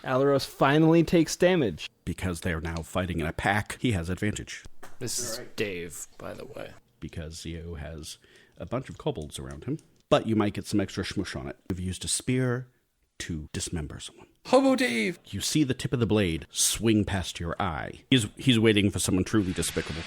Alaros finally takes damage. Because they are now fighting in a pack, he has advantage. This is Dave, by the way. Because Zio has a bunch of kobolds around him. But you might get some extra smush on it. You've used a spear to dismember someone. Hobo Dave! You see the tip of the blade swing past your eye. He's waiting for someone truly despicable.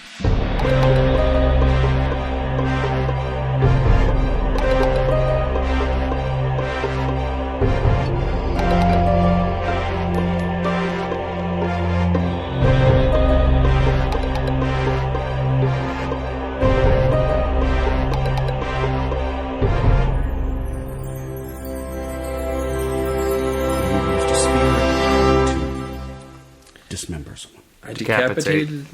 Dismember someone. I decapitated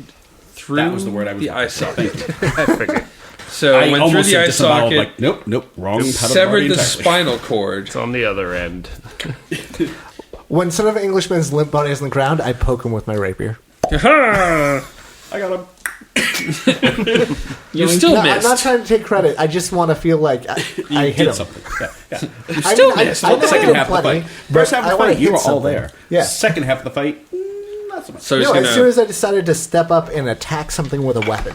through that was the word I was the eye socket. I figured. So I went through the eye socket, like, nope, wrong. severed the spinal cord. It's on the other end. When some of Englishman's limp body is on the ground, I poke him with my rapier. I got him. You still missed. I'm not trying to take credit. I just want to feel like I hit him. Something. Yeah. You still missed. I know Second half of the plenty, fight. First half of the fight, you were all something. there. Yeah. Second half of the fight, not so much. So he's As soon as I decided to step up and attack something with a weapon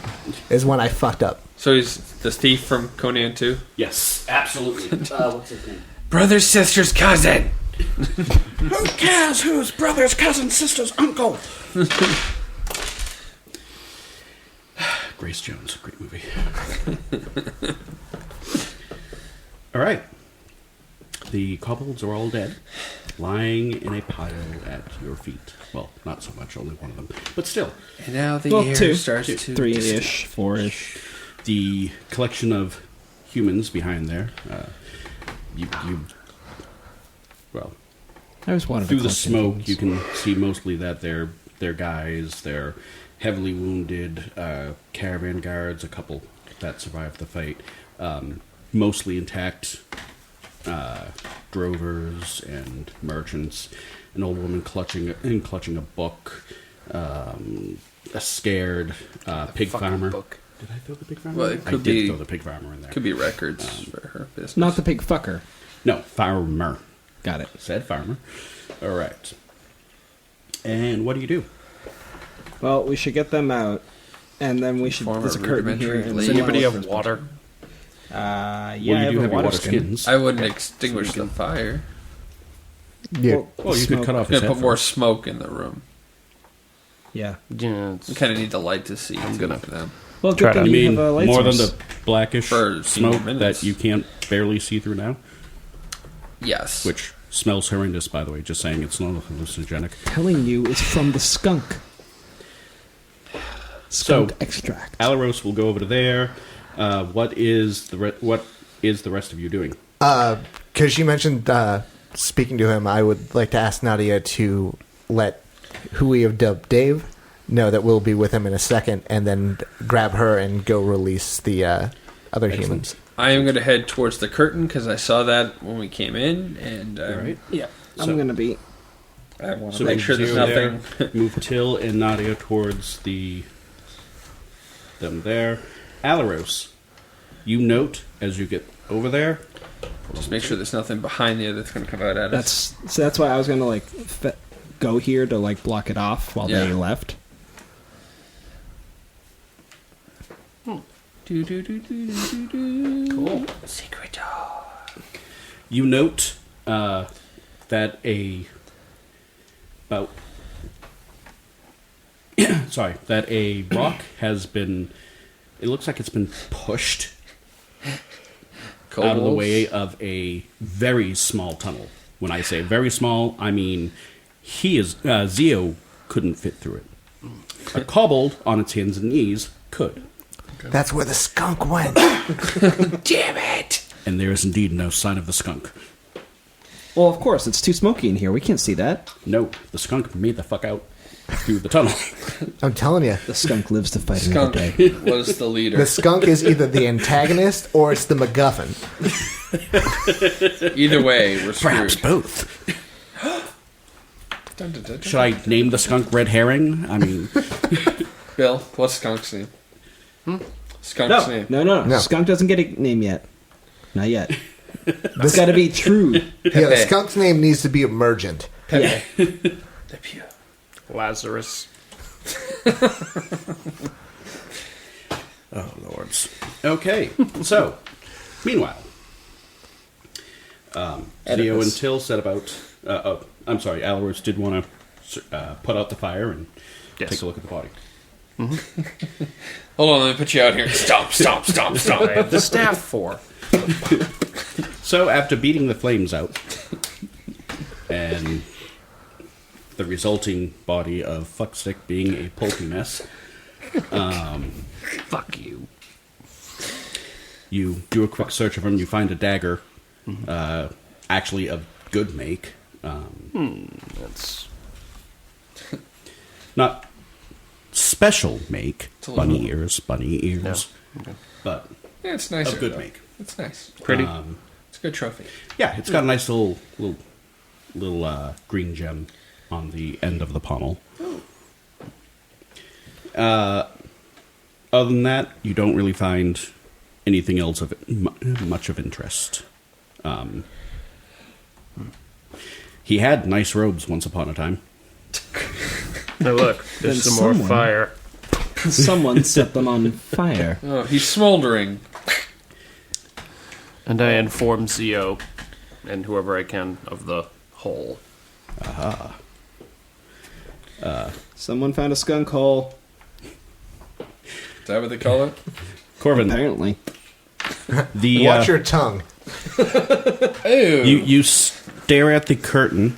is when I fucked up. So he's the thief from Conan 2? Yes, absolutely. What's his name? Brother, sister's cousin! Who cares who's brother's cousin, sister's uncle? Grace Jones, great movie. All right. The kobolds are all dead, lying in a pile at your feet. Well, not so much, only one of them. But still. And now the air starts to... 3-ish, 4-ish. The collection of humans behind there, well, I was one of through the smoke, you can see mostly that they're guys. They're heavily wounded, caravan guards, a couple that survived the fight, mostly intact drovers and merchants. An old woman clutching a book, a scared pig farmer. Book. Did I throw the pig farmer? Well, it could I did be, throw the pig farmer in there. Could be records for her business. Not the pig fucker. No, farmer. Got it. Said farmer. All right. And what do you do? Well, we should get them out, and then we should. Form There's a a curtain here. rudimentary And blade. does Anybody anybody have water? Yeah, Well, I you have do a have your water water skin. skins. I wouldn't extinguish the fire. Yeah. Well, you could cut off I'm his going to head put more first. smoke in the room. Yeah. We kind of need the light to see. I'm gonna- for them. Well, Try good to, thing you mean, have a light more than source. the blackish For smoke minutes. that you can't barely see through now, Yes. which smells horrendous, by the way, just saying it's not hallucinogenic. Telling you it's from the skunk. Skunk So, extract. Alaros will go over to there. What is the rest of you doing? Because you mentioned speaking to him, I would like to ask Nadia to let who we have dubbed Dave know that we'll be with him in a second, and then grab her and go release the other humans. I am going to head towards the curtain because I saw that when we came in, and All right. Yeah. So- I'm going to be... I want to So make sure there's Zero there, nothing. move Till and Nadia towards them there. Alaros, you note as you get over there. Just make sure there's nothing behind there that's going to come out at us. That's why I was going to, like, go here to, like, block it off while they Yeah. left. Cool. Secret door. You note that that a rock has been. It looks like it's been pushed out of the way of a very small tunnel. When I say very small, I mean Zio couldn't fit through it. A kobold on its hands and knees could. That's where the skunk went. Damn it! And there is indeed no sign of the skunk. Well, of course, it's too smoky in here. We can't see that. No, the skunk made the fuck out through the tunnel. I'm telling you. The skunk lives to fight Skunk another day. was the leader. The skunk is either the antagonist or it's the MacGuffin. Either way, we're Perhaps screwed. both. Should I name the skunk Red Herring? I mean, Bill, what's Skunk's name? Skunk's name. No. No. Skunk doesn't get a name yet. Not yet. It's got to be true. Yeah, the skunk's name needs to be Emergent. Yeah. The pew. Lazarus. Oh, lords. Okay, so, meanwhile, Zio and Till set about... I'm sorry, Alaros did want to put out the fire and take a look at the body. Hold on, let me put you out here. Stomp, stomp, stomp, stomp. I have the staff for. So, after beating the flames out, and the resulting body of Fuckstick being a pulpy mess... Fuck you. You do a quick search of him. You find a dagger, actually of good make. That's Not special make. a little- Bunny ears, yeah. Okay. but Yeah, it's nice. of good make. It's nice. Pretty. It's a good trophy. Yeah, it's got a nice little green gem on the end of the pommel. Other than that, you don't really find anything else of much of interest. He had nice robes once upon a time. Now look, there's Then some more someone- fire. Someone set them on fire. Oh, he's smoldering. And I inform Zio and whoever I can of the hole. Someone found a skunk hole. Is that what they call it? Corvin, Apparently. the Watch your tongue. Ew. you stare at the curtain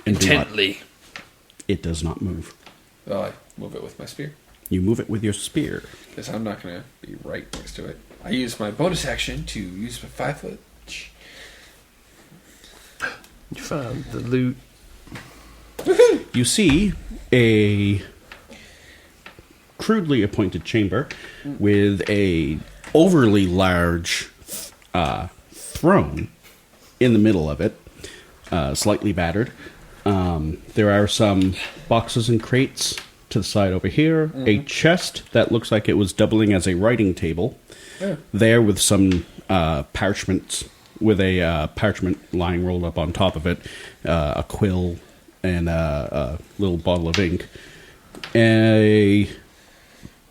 and do what? Intently. It does not move. Oh, I move it with my spear. You move it with your spear. Because I'm not going to be right next to it. I use my bonus action to use my 5 foot. You found the loot. You see a crudely appointed chamber with a overly large throne in the middle of it, slightly battered. There are some boxes and crates to the side over here, a chest that looks like it was doubling as a writing table, there with some parchments, with a parchment lying rolled up on top of it, a quill, and a little bottle of ink, a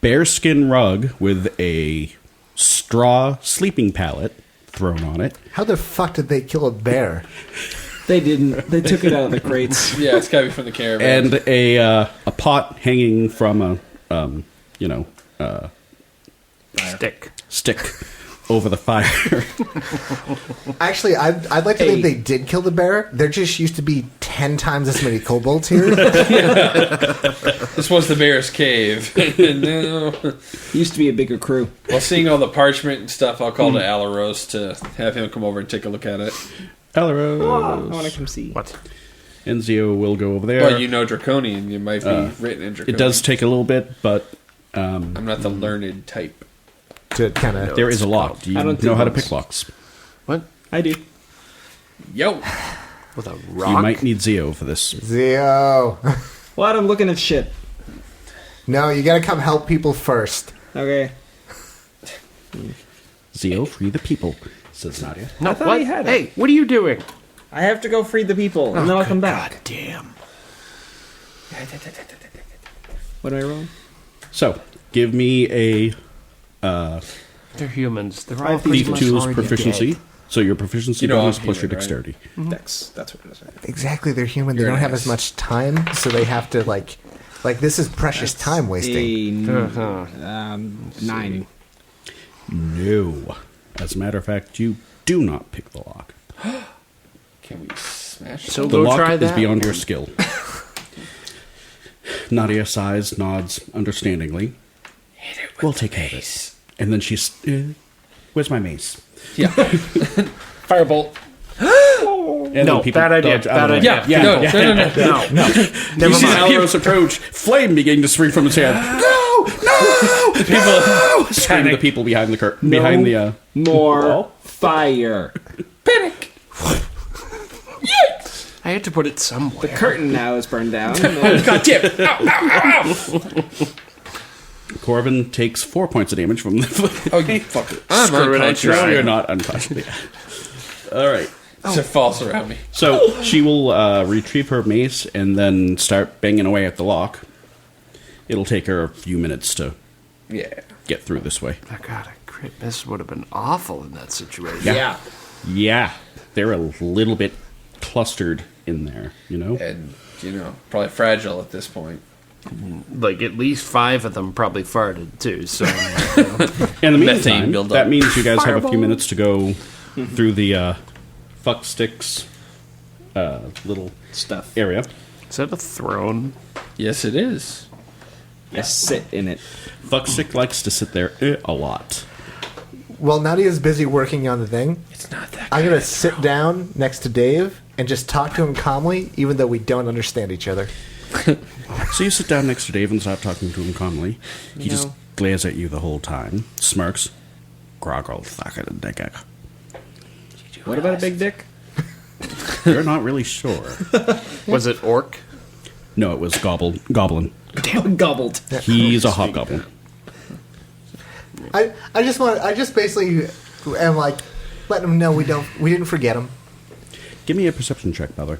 bearskin rug with a straw sleeping pallet thrown on it. How the fuck did they kill a bear? They didn't. They took it out of the crates. Yeah, it's got to be from the caravan. And a pot hanging from a stick over the fire. Actually, I'd like to think they did kill the bear. There just used to be 10 times as many kobolds here. This was the bear's cave. No. Used to be a bigger crew. While seeing all the parchment and stuff, I'll call to Alaros to have him come over and take a look at it. Alaros. I want to come see. What? Enzio will go over there. Well, you know Draconian. You might be written in Draconian. It does take a little bit, but I'm not the learned type. To kind of... there is a lock. Do you I don't know do how to those. pick locks? What? I do. Yo! With a rock? You might need Zio for this. Zio. What? I'm looking at shit. No, you gotta come help people first. Okay. Zio, free the people, says Nadia. No, I thought what? he had it. Hey, what are you doing? I have to go free the people, and then I'll come back. God damn. What do I roll? So, give me a They're humans. They're all Thief pretty Thief much Tools already proficiency. dead. So your proficiency You know bonus I'm plus your human, right? dexterity. Dex. That's what it is. Right? Exactly, they're human. They You're don't have nice. as much time, so they have to, like this is precious time wasting. A 9. No. As a matter of fact, you do not pick the lock. Can we smash So it? The go lock try is that. beyond your skill. Nadia sighs, nods understandingly. Hit it with We'll the take care of mace. it. And then she's, where's my mace? Yeah. Firebolt. And No, then people bad idea, dodge out of bad the way. idea. Yeah. No. No. You Never see mind. Alaros approach, flame beginning to spring from his hand. No! The people Scream the people behind the curtain. No. Behind the More wall. fire. panic. I had to put it somewhere. The curtain now is burned down. and then- God damn it. Ow, ow, ow, ow. Corvin takes 4 points of damage from the... Oh, you fucker. I'm Screw it, I unconscious. tried. No, you're not unconscious. All right. It's a false around me. So she will retrieve her mace and then start banging away at the lock. It'll take her a few minutes to get through this way. Oh, God, a crit miss would have been awful in that situation. Yeah. Yeah, they're a little bit clustered in there, you know? And, probably fragile at this point. Like, at least 5 of them probably farted, too, so... In the Methane meantime, buildup. that means you guys have a few minutes to go through the fuck sticks little Stuff. area. Is that a throne? Yes, it is. I sit in it. Fuckstick likes to sit there a lot. While Nadia's busy working on the thing, It's not that I'm going to sit down next to Dave and just talk to him calmly, even though we don't understand each other. So you sit down next to Dave and start talking to him calmly. He just glares at you the whole time, smirks. Groggle, fucking dick. What about a big dick? You're not really sure. Was it orc? No, it was goblin. Gobbled. He's a hobgoblin. I just basically am like letting him know we didn't forget him. Give me a perception check, brother.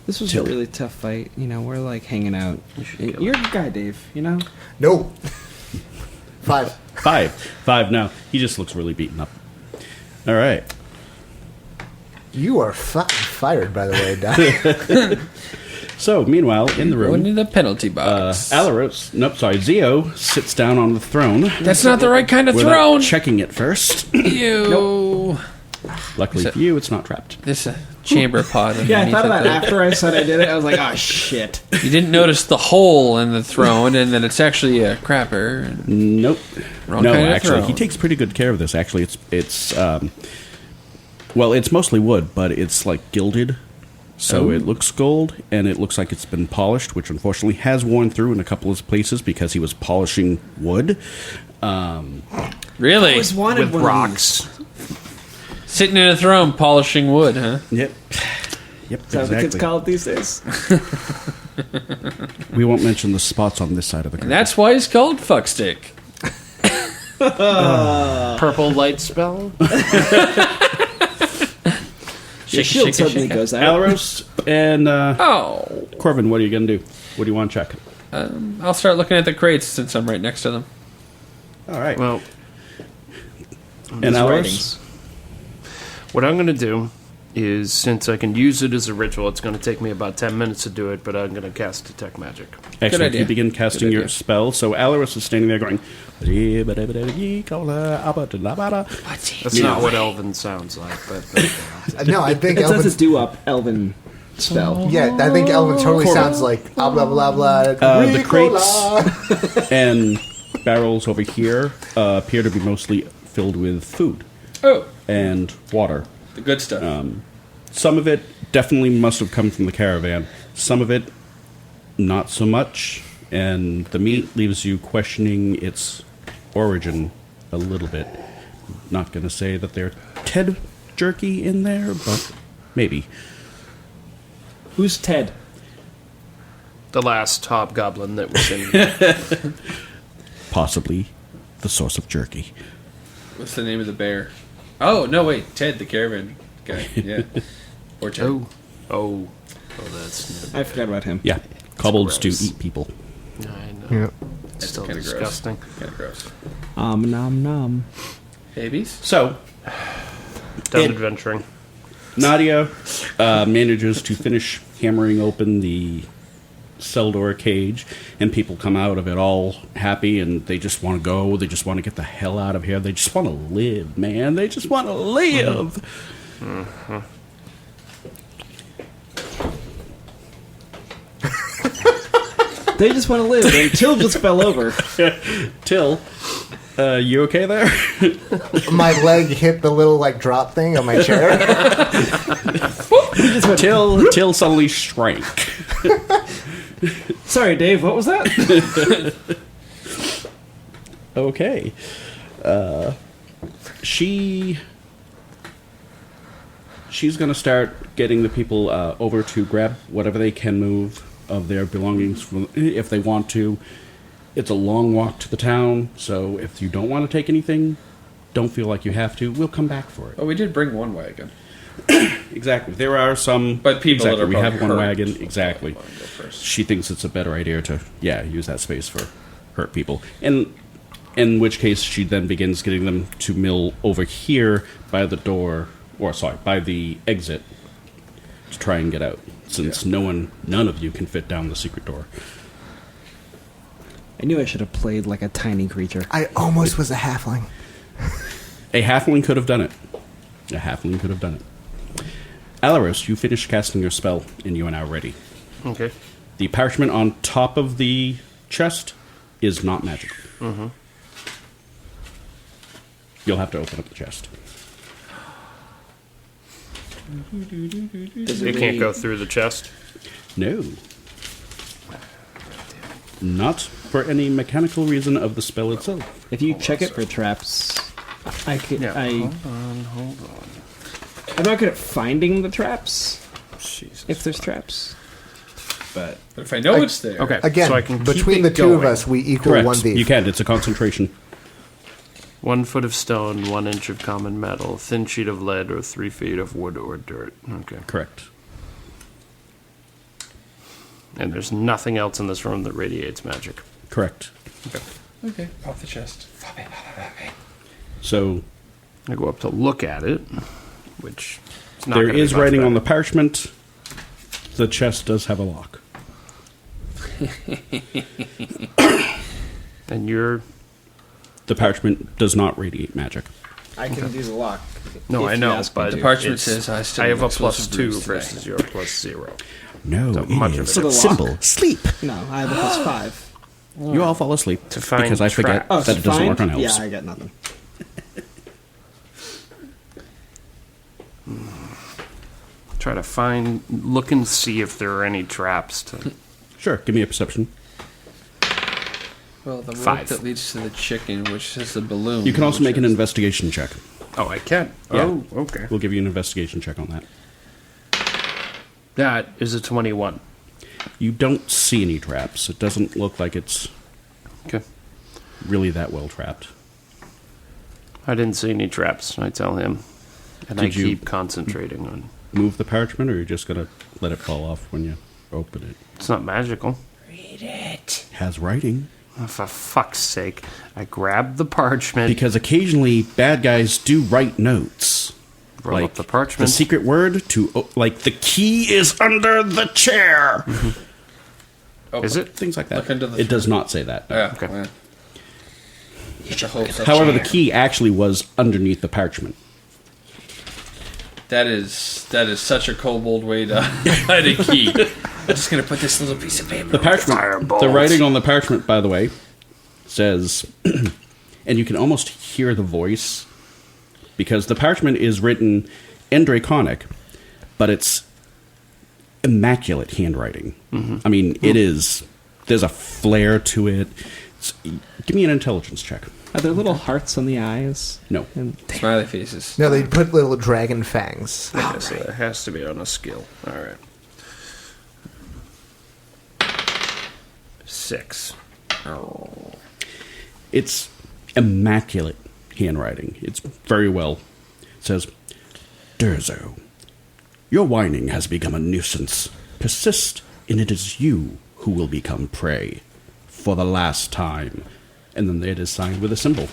This was a really tough fight. We're like hanging out. You're a good guy, Dave. No. 5. 5 now. He just looks really beaten up. All right. You are fucking fired, by the way, Doc. So, meanwhile, in the Going room, to the penalty box. Zeo sits down on the throne. That's not the right kind of without throne. checking it first. Ew. Luckily for you, it's not trapped. This chamber pod. Yeah, I underneath thought it about it there. after I said I did it. I was like, oh, shit. You didn't notice the hole in the throne, and then it's actually a crapper. And Nope. Wrong No, kind of actually, throne. he takes pretty good care of this. Actually, it's mostly wood, but it's like gilded, so it looks gold, and it looks like it's been polished, which unfortunately has worn through in a couple of places because he was polishing wood. really, Always wanted With one rocks. Of sitting in a throne polishing wood, huh? Yep. these. Yep. Is that what the kids Exactly. call it these days? We won't mention the spots on this side of the And curtain. that's why he's called Fuckstick. Purple light spell? Your shield suddenly goes out. Alaros and Oh, Corvin, what are you going to do? What do you want to check? I'll start looking at the crates since I'm right next to them. All right. Well, and His Alaros? writings. what I'm going to do is, since I can use it as a ritual, it's going to take me about 10 minutes to do it, but I'm going to cast Detect Magic. Excellent. idea. You begin casting Good your idea. spell. So Alaros is standing there going... That's not what Elven sounds like, but... No, I think It says Elvin. it's do-up elven spell. Yeah, I think Elvin totally Corbin. sounds like blah blah blah blah. the Ricola. crates and barrels over here appear to be mostly filled with food Oh, and water. the good stuff. Some of it definitely must have come from the caravan. Some of it, not so much. And the meat leaves you questioning its origin a little bit. Not going to say that there's Ted jerky in there, but maybe. Who's Ted? The last hobgoblin that was in here. Possibly the source of jerky. What's the name of the bear? Oh, no, wait. Ted, the caravan guy. Yeah. Or Ted. Oh, that's... I forgot about him. Yeah, kobolds do gross. eat people. I know. Yeah. It's still kinda gross. disgusting. Kind of gross. Nom nom. Babies? So, Done adventuring. Nadia manages to finish hammering open the cell door cage, and people come out of it all happy, and they just want to go. They just want to get the hell out of here. They just want to live, man. They just want to live. They just want to live. And Till just fell over. Till, you okay there? My leg hit the little like drop thing on my chair. Till suddenly shrank. Sorry, Dave. What was that? Okay. She's going to start getting the people over to grab whatever they can move of their belongings from, if they want to. It's a long walk to the town, so if you don't want to take anything, don't feel like you have to. We'll come back for it. Oh, we did bring one wagon. Exactly. There are some... But people that are we have probably one hurt. wagon. Exactly. Go first. She thinks it's a better idea to, use that space for hurt people. And in which case, she then begins getting them to mill over here by the door, by the exit, to try and get out. Since none of you can fit down the secret door. I knew I should have played like a tiny creature. I almost was a halfling. A halfling could have done it. Alaros, you finished casting your spell, and you are now ready. Okay. The parchment on top of the chest is not magical. Mm-hmm. You'll have to open up the chest. It can't go through the chest. No. Not for any mechanical reason of the spell itself. If you check it for traps, I could. Yeah. Hold on. I'm not good at finding the traps. Jesus. If there's traps, but if I know it's there. Okay. Again, so I can between keep the it two of going. us, we equal Correct. one thief. You can. It's a concentration. 1 foot of stone, 1 inch of common metal, thin sheet of lead, or 3 feet of wood or dirt. Okay. Correct. And there's nothing else in this room that radiates magic. Correct. Okay. Off the chest. So I go up to look at it, which is not there gonna be is much writing on the better. parchment. The chest does have a lock. And you're... The parchment does not radiate magic. I can do the lock. No, if I you know, ask me but to. The parchment it's- says I still I have a have plus explosive 2 bruise today. versus your plus 0. No, So much of it. For the lock. Sleep. No, I have a plus 5. You all fall asleep To find because I forget traps. that it doesn't work on elves. Yeah, I got nothing. Try to look and see if there are any traps to... Sure, give me a perception. Well, the rope 5. that leads to the chicken, which is the balloon. You can also which make an is- investigation check. Oh, I can? Yeah. Oh, okay. We'll give you an investigation check on that. That is a 21. You don't see any traps. It doesn't look like it's Okay. really that well trapped. I didn't see any traps, I tell him. And I Did you- keep concentrating on... Move the parchment, or you're just going to let it fall off when you open it? It's not magical. It has writing. Oh, for fuck's sake. I grab the parchment, Because occasionally bad guys do write notes. roll up the parchment. The secret word to, like, the key is under the chair. Oh, Is it? Things like that. Look under the It does not say that. no. Yeah. Okay. Well, Get your hopes up. However, the key actually was underneath the parchment. That is such a kobold way to hide a key. I'm just gonna put this little piece of paper. The parchment, Firebolt. the writing on the parchment, by the way, says, and you can almost hear the voice, because the parchment is written in Draconic, but it's immaculate handwriting. I mean, it is. There's a flair to it. Give me an intelligence check. Are there little hearts on the eyes? No. And Smiley faces. No, they put little dragon fangs. Okay, so it has to be on a skill. All right. 6. Oh. It's immaculate handwriting. It's very well. It says, Durzo, your whining has become a nuisance. Persist, and it is you who will become prey for the last time. And then it is signed with a symbol.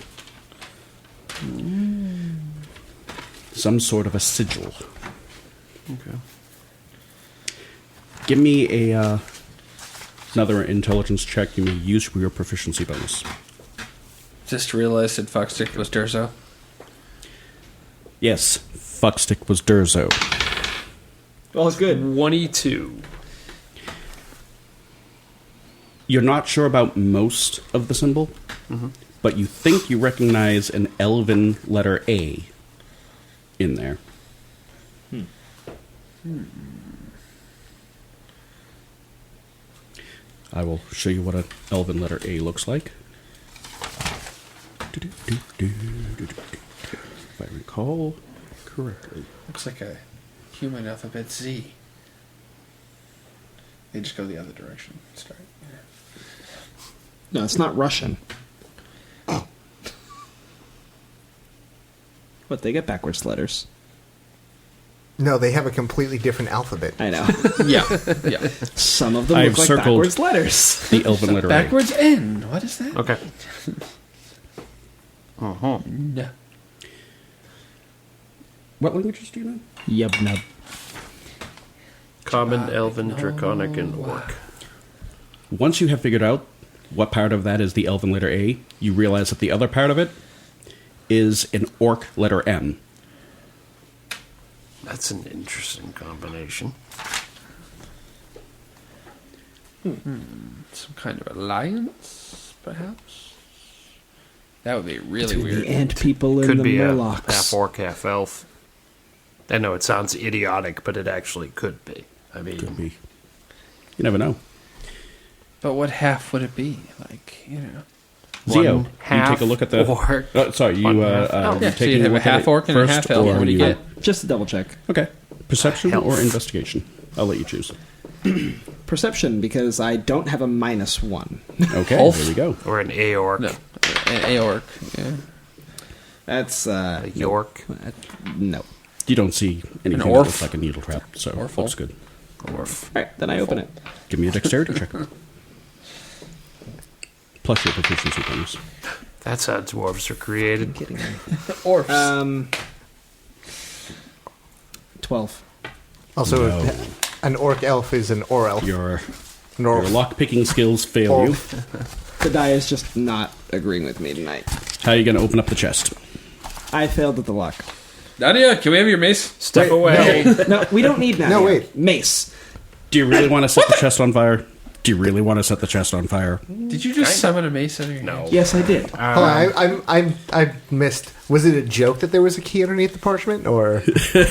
Some sort of a sigil. Okay. Give me another intelligence check. You may use for your proficiency bonus. Just realized that Foxstick was Durzo. Yes, Fuckstick was Durzo. all is good. 22. You're not sure about most of the symbol, but you think you recognize an elven letter A in there. I will show you what an elven letter A looks like. If I recall correctly. Looks like a human alphabet Z. They just go the other direction. Start. No, it's not Russian. What, they get backwards letters? No, they have a completely different alphabet. I know. Yeah. Some of them I've look like circled- backwards letters. The elven letter A. Backwards N. What is that? Okay. Uh-huh. No. What languages do you know? Yub nub. Common, Elven, Draconic, and Orc. Once you have figured out what part of that is the elven letter A, you realize that the other part of it is an orc letter M. That's an interesting combination. Some kind of alliance, perhaps? That would be really Between weird. the ant people and Could the be a Murlocs. half orc, half elf. I know it sounds idiotic, but it actually could be. I mean, Could be. You never know. But what half would it be? Like, Zio, one you half take a look at the... orc. sorry, you one half you're elf. Yeah, so taking you'd have a look at half it orc and a first, half elf. or What do you get? Just to double check. Okay. Perception Health. or investigation? I'll let you choose. Perception, because I don't have a -1. Okay, Elf. there we go. Or an Aorc. No. Aorc. Yeah. That's, A York. You don't see anything that orf. looks like a needle trap, so Orful. looks good. Orf. Alright, then I open it. Give me a dexterity check. Plus your proficiency bonus. That's how dwarves are created. Kidding me. Orfs. 12. Also, No. an orc elf is an or elf. Your An orf. lock-picking skills fail Orf. you. The die is just not agreeing with me tonight. How are you going to open up the chest? I failed at the lock. Nadia, can we have your mace? Step away. No, we don't need that. No, wait. Mace. Do you really want to set the chest on fire? Do you really want to set the chest on fire? Did you just summon a mace out of your No. hand? Yes, I did. Hold on, I missed. Was it a joke that there was a key underneath the parchment, or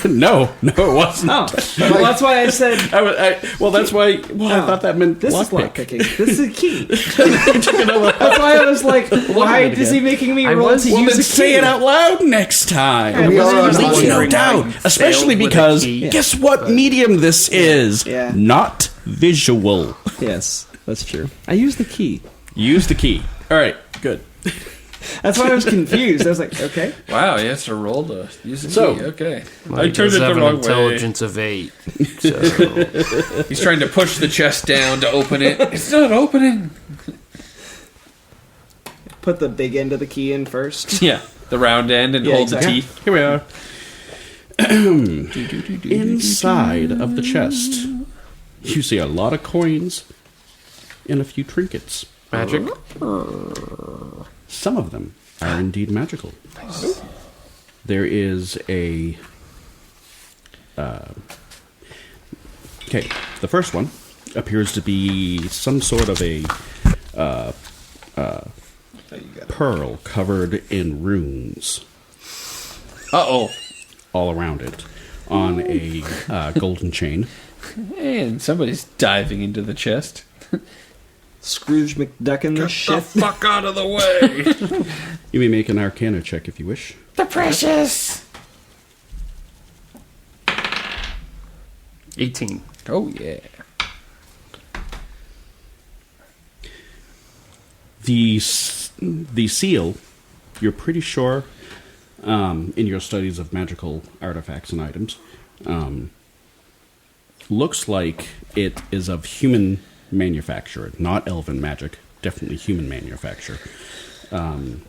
No, it wasn't. Oh, well, that's why I said. That's why. Well, I Oh, thought that meant this is lockpick. lockpicking. This is a key. That's why I was like, why at it is he again. making me I roll was- to well, use Then a key? say it out loud next time. we are on wasn't audio? even No wondering doubt. why you Especially failed with a because key. guess what medium this is? Yeah. Not visual. Yes, that's true. I used the key. Use the key. All right, good. That's why I was confused. I was like, okay. Wow, he has to roll to use the So- key. Okay. Well, I he turned does it the have an wrong way. intelligence of 8. So, He's trying to push the chest down to open it. It's not opening. Put the big end of the key in first. Yeah. The round end and Yeah, hold exactly. the teeth. Here we are. Inside of the chest, you see a lot of coins and a few trinkets. magic. Some of them are indeed magical. There is a... okay, the first one appears to be some sort of a pearl covered in runes Uh-oh. all around it on a golden chain. And somebody's diving into the chest. Scrooge McDuckin this shit. Fuck out of the way. You may make an Arcana check if you wish. The precious. 18. Oh, yeah. The seal, you're pretty sure, in your studies of magical artifacts and items, looks like it is of human manufacture, not elven magic, definitely human manufacture. The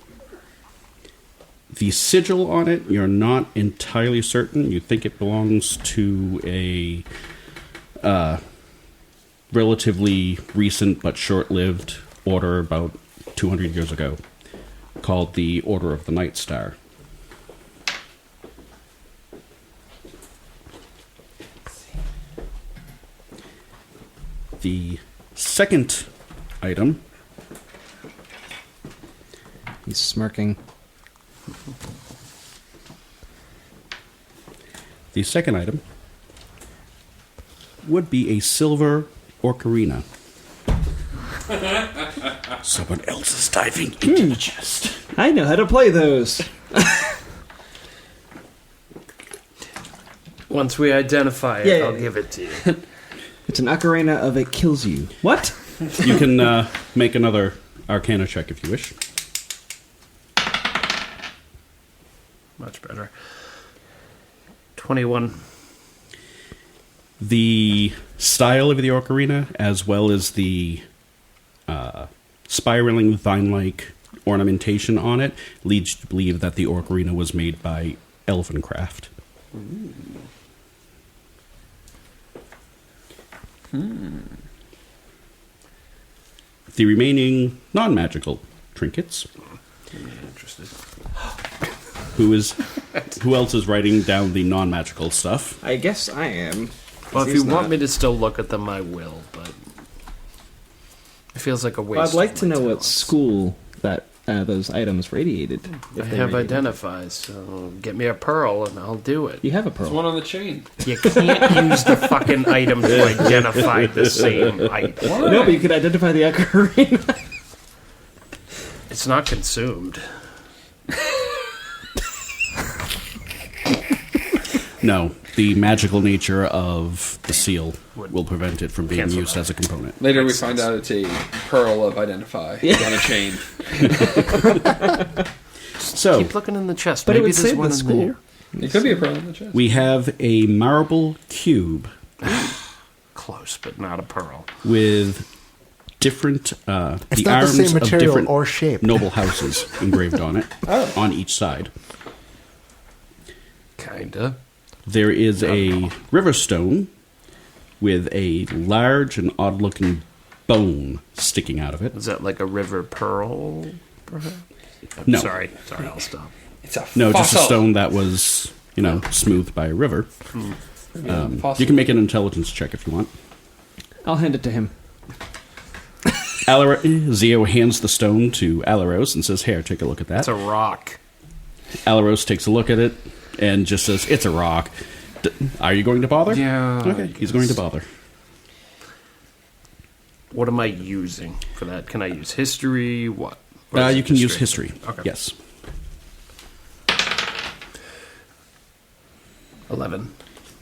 sigil on it, you're not entirely certain. You think it belongs to a relatively recent but short-lived order about 200 years ago called the Order of the Night Star. The second item, He's smirking. would be a silver ocarina. Someone else is diving into the chest. I know how to play those. Once we identify it, Yeah, I'll yeah. give it to you. It's an ocarina of it kills you. What? You can make another Arcana check if you wish. Much better. 21. The style of the ocarina, as well as the spiraling vine-like ornamentation on it, leads you to believe that the ocarina was made by elven craft. The remaining non-magical trinkets. Interested. Who else is writing down the non-magical stuff? I guess I am. Well, if you want me to still look at them, I will, but it feels like a waste. Well, I'd like of to my know what talents. school that those items radiated. I if they have radiated. identifies, so get me a pearl and I'll do it. You have a There's pearl. one on the chain. You can't use the fucking item to identify the same item. No, but you could identify the ocarina. It's not consumed. No, the magical nature of the seal will prevent it from being Cancel used that. as a component. Later we Makes find sense. out it's a pearl of identify on a chain. So, Keep looking in the chest. But it Maybe would there's save one the in school. there. It could be a pearl in the chest. we have a marble cube Close, but not a pearl. with different It's the not the arms same of material different or shape. noble houses engraved on it on each side. Kinda. There is a river stone with a large and odd-looking bone sticking out of it. Is that like a river pearl? Perhaps? I'm No. Sorry, I'll stop. It's a No, fossil. just a stone that was, smoothed by a river. Fossil. You can make an intelligence check if you want. I'll hand it to him. Zio hands the stone to Alaros and says, "Here, take a look at that." It's a rock. Alaros takes a look at it and just says, "It's a rock. Are you going to bother?" Yeah. Okay, he's going to bother. What am I using for that? Can I use history? What? Or is You it can just use straight- history. Okay. Yes. 11.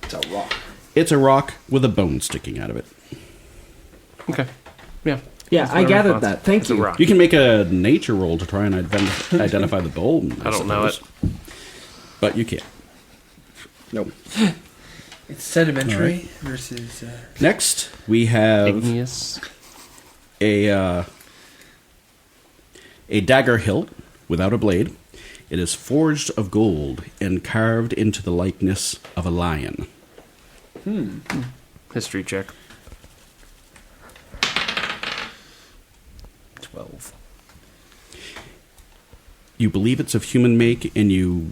It's a rock. It's a rock with a bone sticking out of it. Okay. Yeah. Yeah, That's I my gathered response. that. Thank It's a you. rock. You can make a nature roll to try and identify the bone. I don't know suppose. But you can't. Nope. It's sedimentary versus. Next, we have Igneous. a dagger hilt without a blade. It is forged of gold and carved into the likeness of a lion. History check. 12. You believe it's of human make, and you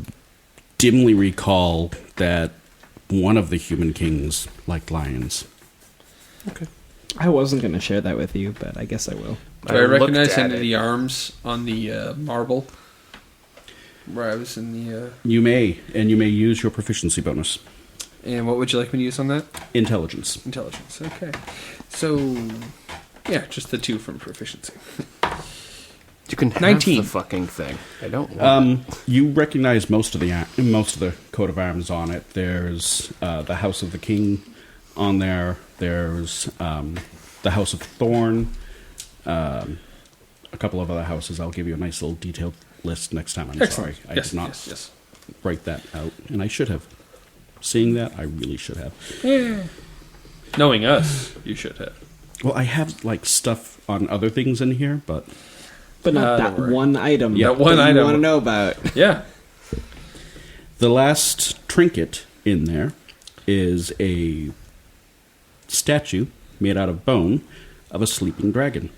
dimly recall that one of the human kings liked lions. Okay. I wasn't going to share that with you, but I guess I will. Do I recognize looked at any of it. the arms on the marble? Where I was in the. You may, and you may use your proficiency bonus. And what would you like me to use on that? Intelligence. Intelligence. Okay. So. Yeah, just the 2 from proficiency. You can have 19. the fucking thing. I don't want You recognize most of the coat of arms on it. There's the House of the King on there. There's the House of Thorn. A couple of other houses. I'll give you a nice little detailed list next time. I'm Excellent. sorry, I Yes, did not yes. write that out, and I should have. Seeing that, I really should have. Knowing us, you should have. Well, I have like stuff on other things in here, but But not Don't that worry. one item. Yeah, one that you item. want to know about. Yeah. the last trinket in there is a statue made out of bone of a sleeping dragon.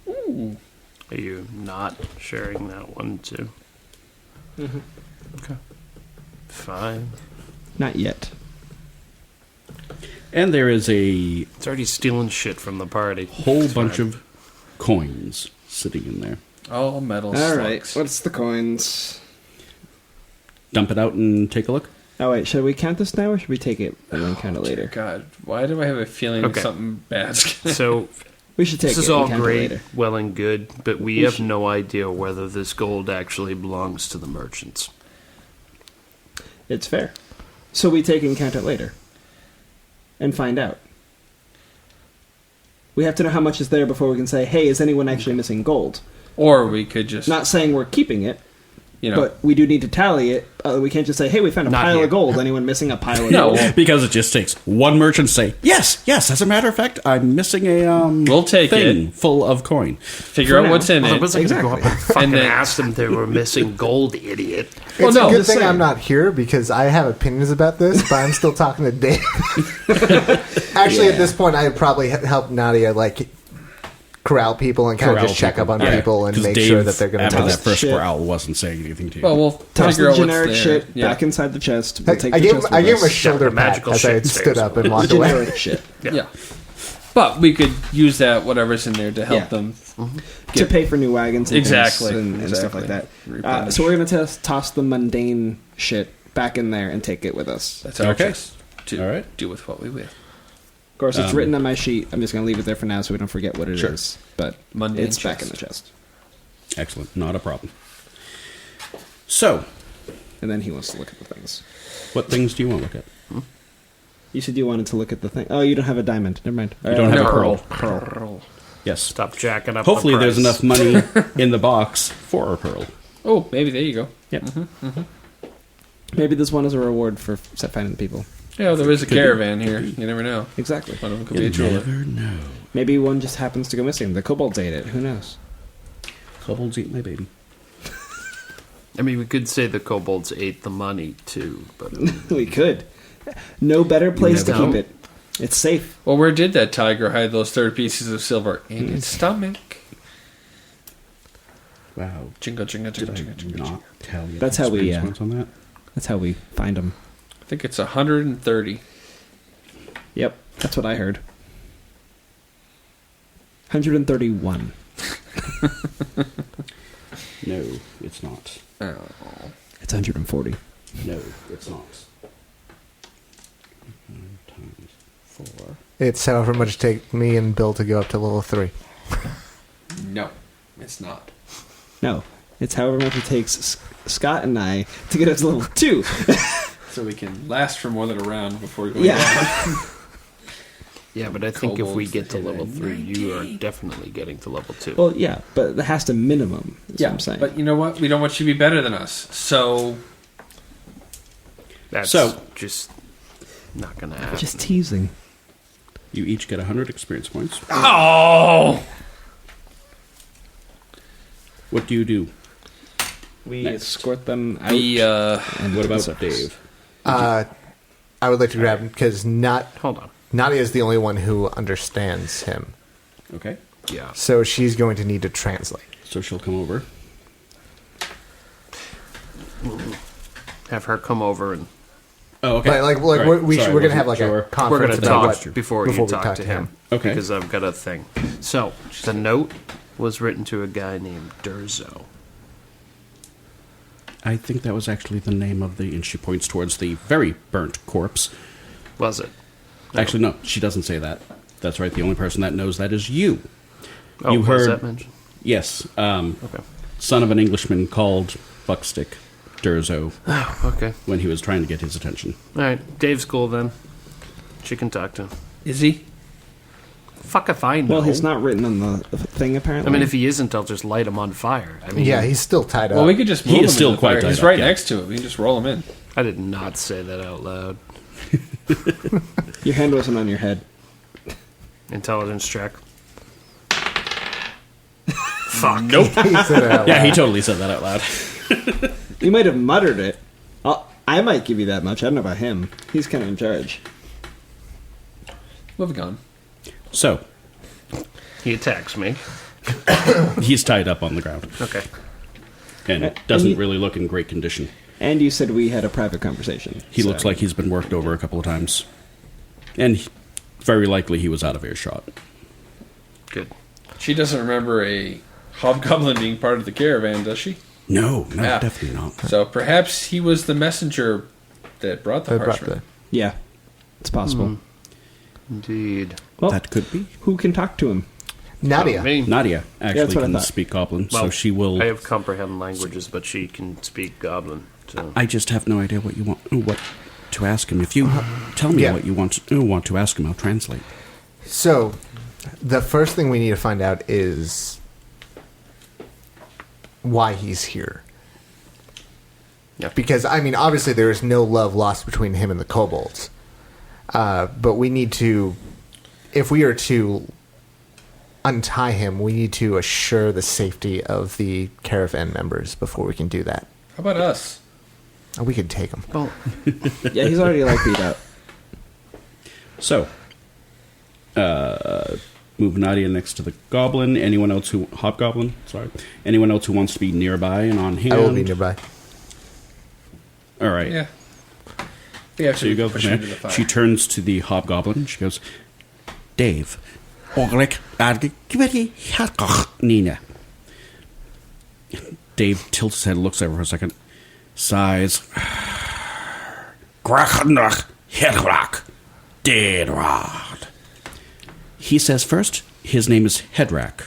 Are you not sharing that one too? Mm-hmm. Okay. Fine. Not yet. And there is a It's already stealing shit from the party. whole It's bunch fine. of coins sitting in there. All metal All right. slugs. What's the coins? Dump it out and take a look. Oh, wait. Should we count this now, or should we take it and then count it later? God, why do I have a feeling Okay. something bad's gonna So We should take this it is and all count it great, later. well and good, but we We have should- no idea whether this gold actually belongs to the merchants. It's fair. So we take and count it later. And find out. We have to know how much is there before we can say, hey, is anyone actually missing gold? Or we could just, Not saying we're keeping it, you know, but we do need to tally it. We can't just say, hey, we found a Not pile here. of gold. Anyone missing a pile of No. gold? Because it just takes one merchant to say, yes, as a matter of fact, I'm missing a We'll take thing full of coin. figure For out now. what's in Well, I it. wasn't going to go up and fucking And then- ask them they were missing gold, idiot. Well, It's no, a good just thing saying. I'm not here because I have opinions about this, but I'm still talking to Dave. Actually, at this point, I would probably help Nadia corral people and kind of just check up on people and 'Cause make Dave, sure that they're going to after tell that us. first Shit. growl, wasn't saying anything to you. Well, we'll Toss figure the out what's generic there. shit Yeah. back inside the chest. We'll take I the gave, chest I with gave him a us. shoulder the pat magical as I shit had stood stays up on. and walked The away. generic shit. Yeah. But we could use that, whatever's in there, to help Yeah. them. To pay for new wagons and Exactly. things and stuff Exactly. like that. Replenish. So we're going to toss the mundane shit back in there and take it with us. That's our Okay. chest to All right. do with what we will. Of course, it's written on my sheet. I'm just going to leave it there for now so we don't forget what it is. Sure. But Mundane it's back in chest. the chest. Excellent. Not a problem. So, And then he wants to look at the things. what things do you want to look at? You said you wanted to look at the thing. Oh, you don't have a diamond. Never mind. You don't have a Pearl. pearl. Yes. Stop jacking up Hopefully the there's price. enough money in the box for a pearl. Oh, maybe there you go. Yep. Maybe this one is a reward for finding the people. Yeah, there is a caravan here. You never know. Exactly. One of them could be a You jeweler. never know. Maybe one just happens to go missing. The kobolds ate it. Who knows? Kobolds eat my baby. I mean, we could say the kobolds ate the money, too, but... We could. No better place to never keep know. it. It's safe. Well, where did that tiger hide those 30 pieces of silver? In its stomach. Wow. Jingle, jingle, Did jingle, I jingle, jingle. not tell you? That's the how we, experience points on that? That's how we find them. I think it's 130. Yep. That's what I heard. 131. No, it's not. Oh. It's 140. No, it's not. 9 times 4. It's however much it takes me and Bill to go up to level 3. No, it's not. No. It's however much it takes Scott and I to get up to level 2. So we can last for more than a round before we go Yeah. down. Yeah, but I think if we Kobolds get to hit a level 3, you are definitely getting to level 2. Well, yeah, but it has to minimum. Is what I'm saying. But you know what? We don't want you to be better than us. So, That's So- just not going to happen. just teasing. You each get 100 experience points. oh, What do you do? We Next. escort them out. What the about surface. Dave? I would like to grab him because Hold on. Nadia is the only one who understands him. Okay. Yeah. So she's going to need to translate. So she'll come over. Have her come over and Oh, okay. But like All right. we're Sorry, going to wasn't have like sure. a we're conference going to about talk what before we you talk to him. Okay. Because I've got a thing. So, the note was written to a guy named Durzo. I think that was actually the name of the, and she points towards the very burnt corpse. Was it? Actually, no, she doesn't say that. That's right. The only person that knows that is you. Oh, You was heard- that mentioned? Yes. Okay. Son of an Englishman called Buckstick Durzo Oh, okay. when he was trying to get his attention. All right. Dave's cool then. She can talk to him. is he? Fuck if I know. Well, he's not written on the thing, apparently. I mean, if he isn't, I'll just light him on fire. I mean, Yeah, he's still tied up. Well, we could just He move is him still in the quite fire. tied He's up, right yeah. next to him. We can just roll him in. I did not say that out loud. Your hand wasn't on your head. Intelligence check. Fuck. Nope. He said it out Yeah, he loud. totally said that out loud. You might have muttered it. I might give you that much. I don't know about him. He's kind of in charge. Moving on. So, He attacks me. he's tied up on the ground Okay. and doesn't he- really look in great condition. And you said we had a private conversation. He so- looks like he's been worked over a couple of times. And very likely he was out of earshot. Good. She doesn't remember a hobgoblin being part of the caravan, does she? No, Yeah. definitely not. So perhaps he was the messenger that brought the They brought parchment. Yeah, it's possible. Indeed. Well, That could be. who can talk to him? Nadia. Me. Nadia that's actually what I can thought. speak Goblin, so Well, she will. I have comprehend languages, but she can speak Goblin. So I just have no idea what you want, what to ask him. If you tell me Yeah. what you want to ask him, I'll translate. So, the first thing we need to find out is why he's here. Yeah. Because, I mean, obviously there is no love lost between him and the kobolds. But we need to, if we are to untie him, we need to assure the safety of the caravan members before we can do that. How about us? We could take him. Well, Yeah, he's already like beat out. So, move Nadia next to the goblin. Hobgoblin, sorry. Anyone else who wants to be nearby and on hand? I will be nearby. All right. Yeah. We So you go push from him there. to the fire. She turns to the hobgoblin. She goes, Dave. Nina. Dave tilts his head, looks over for a second, sighs. He says first, his name is Hedrak.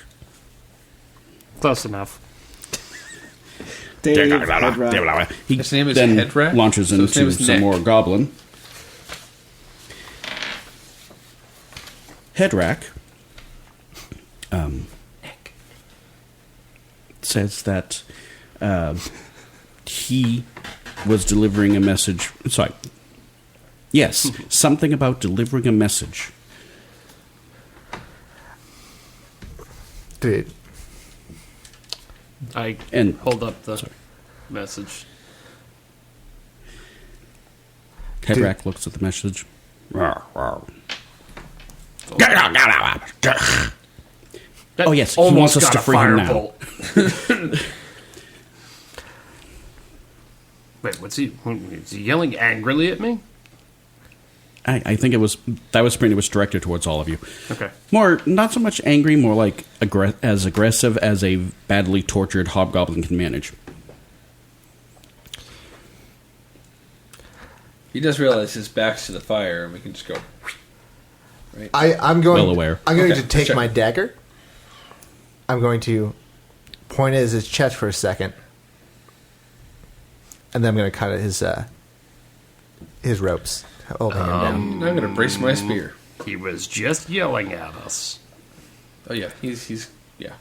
close enough. Dave, Hedrak. He His name is then Hedrak? launches So his name into is some Nick. more goblin. Hedrak says that he was delivering a message. Sorry. Yes, something about delivering a message. Dude, I And hold up the message. Hedrak looks at the message. That Oh, yes, he almost wants us got to a free him now. firebolt. Wait, what's he? Is he yelling angrily at me? I think that was pretty much directed towards all of you. Okay. More, not so much angry, more like as aggressive as a badly tortured hobgoblin can manage. He does realize his back's to the fire, and we can just go. Right? I'm going. Well aware. I'm going Okay, to take sure. my dagger. I'm going to point at his chest for a second, and then I'm going to cut at his ropes, holding him down. I'm going to brace my spear. He was just yelling at us. Oh yeah, he's yeah.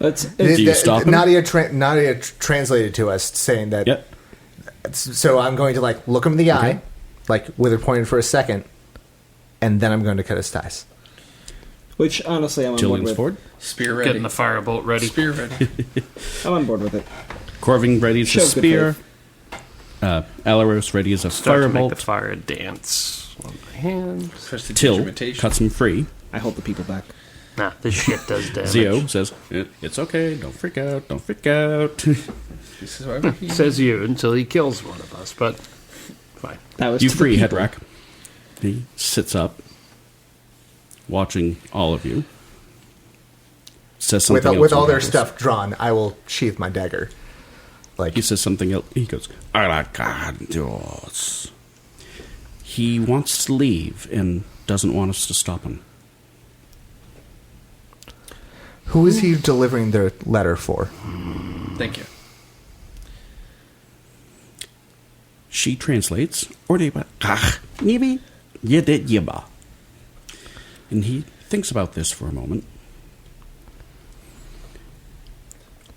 It's Do you stop him? Nadia translated to us saying that. Yep. So I'm going to look him in the eye, with her pointed for a second, and then I'm going to cut his ties. which honestly I'm on board Jillian's with. forward. Spear ready. Getting the firebolt ready. Spear ready. I'm on board with it. Corvin ready as a Show good spear. Alaros ready as a Start to make the firebolt. fire dance on my hand. Till Instrumentation. cuts him free. I hold the people back. Nah, this shit does damage. Zio says, "It's okay. Don't freak out. Don't freak out." This is why he Says you until he kills one of us, but fine. That was You to the free people. Hedrak. He sits up, watching all of you. Says something else With all in their English. stuff drawn, I will sheath my dagger. He says something else. He goes, "Arakandos." He wants to leave and doesn't want us to stop him. Who is he delivering the letter for? Thank you. She translates, and he thinks about this for a moment.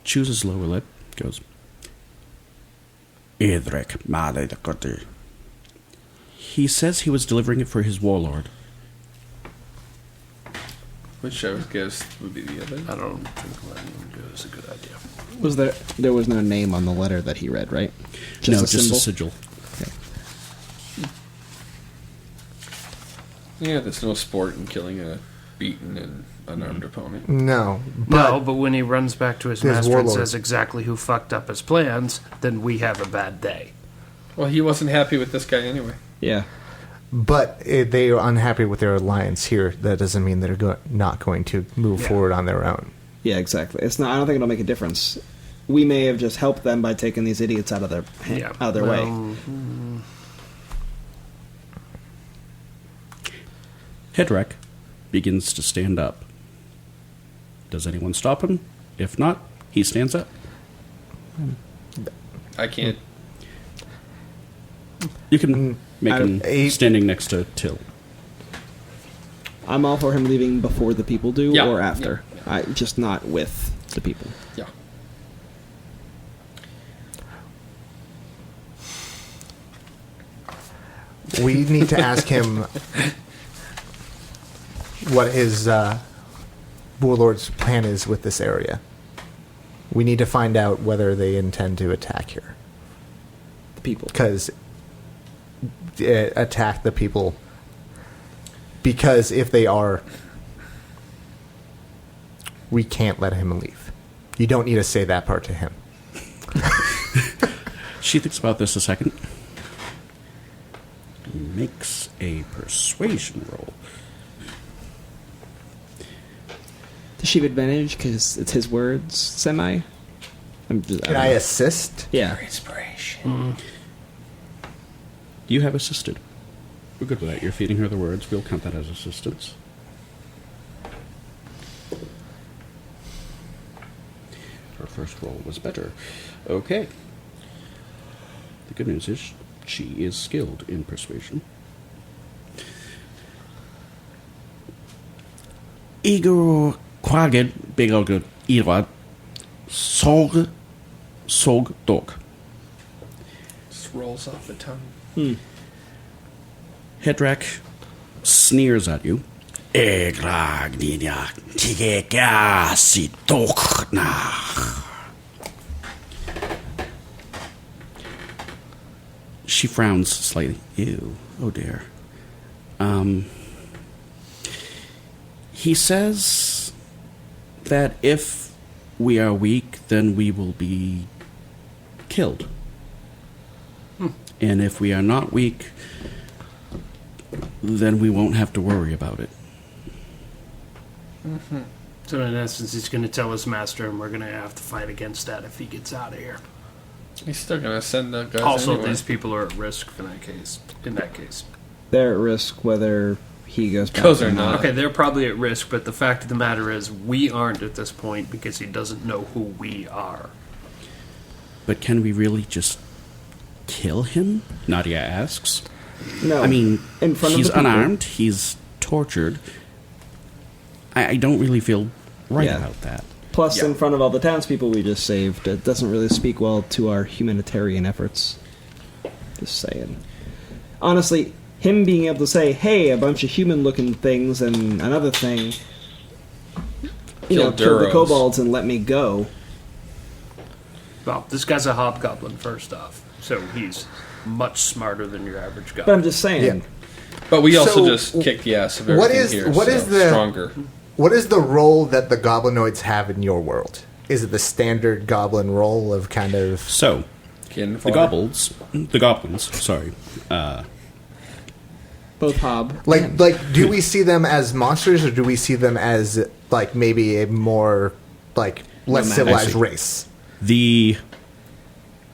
Chooses lower lip, goes, he says he was delivering it for his warlord. Which I would guess would be the other. I don't think letting him go is a good idea. Was there was no name on the letter that he read, right? No, a just symbol? a sigil. Yeah, there's no sport in killing a beaten and unarmed opponent. No. No, but when he runs back to his His master warlord. and says exactly who fucked up his plans, then we have a bad day. Well, he wasn't happy with this guy anyway. Yeah. But they are unhappy with their alliance here. That doesn't mean they're not going to move forward on their own. Yeah, exactly. It's not. I don't think it'll make a difference. We may have just helped them by taking these idiots out of their way. Hedrak begins to stand up. Does anyone stop him? If not, he stands up. I can't. You can make him I- standing next to Till. I'm all for him leaving before the people do Yeah, or after. yeah. Just not with the people. Yeah. We need to ask him what his warlord's plan is with this area. We need to find out whether they intend to attack here. The people. Because attack the people. Because if they are, we can't let him leave. You don't need to say that part to him. She thinks about this a second. Makes a persuasion roll. Does she have advantage because it's his words, semi? Can I assist? Yeah. Inspiration. You have assisted. We're good with that. You're feeding her the words. We'll count that as assistance. Her first roll was better. Okay. The good news is she is skilled in persuasion. Igor Quagget Bigog Irad Sog Dog. Just rolls off the tongue. Hedrak sneers at you. She frowns slightly. Ew. Oh dear. He says that if we are weak, then we will be killed. And if we are not weak, then we won't have to worry about it. So in essence, he's going to tell his master, and we're going to have to fight against that if he gets out of here. He's still gonna send the guys. Also, anyway. these people are at risk for that case. In that case, They're at risk whether he goes back Goes or or not. not. okay, they're probably at risk, but the fact of the matter is, we aren't at this point because he doesn't know who we are. But can we really just kill him? Nadia asks. No. I mean, in front of he's the people. unarmed, he's tortured. I don't really feel right Yeah. about that. Plus, Yeah. in front of all the townspeople we just saved, it doesn't really speak well to our humanitarian efforts. Just saying. Honestly, him being able to say, hey, a bunch of human-looking things and another thing, kill the Duros. kobolds and let me go. Well, this guy's a hobgoblin, first off, so he's much smarter than your average But I'm goblin. just saying. Yeah. But we also So, just kicked the ass of what everything is- here. what so is the- stronger? What is the role that the goblinoids have in your world? Is it the standard goblin role of kind of... So, Cannon the fodder. goblins, sorry, Both hob. Like, do we see them as monsters, or do we see them as, like, maybe a more, like, less Nomadic. civilized I see. race? the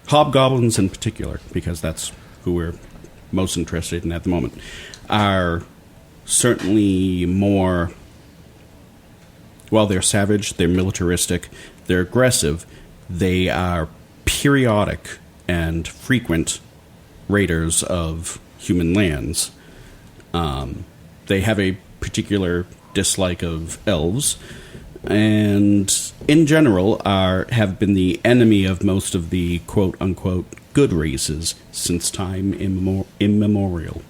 hobgoblins in particular, because that's who we're most interested in at the moment, are certainly more... While they're savage, they're militaristic, they're aggressive, they are periodic and frequent raiders of human lands. They have a particular dislike of elves, and in general have been the enemy of most of the quote-unquote good races since time immemorial.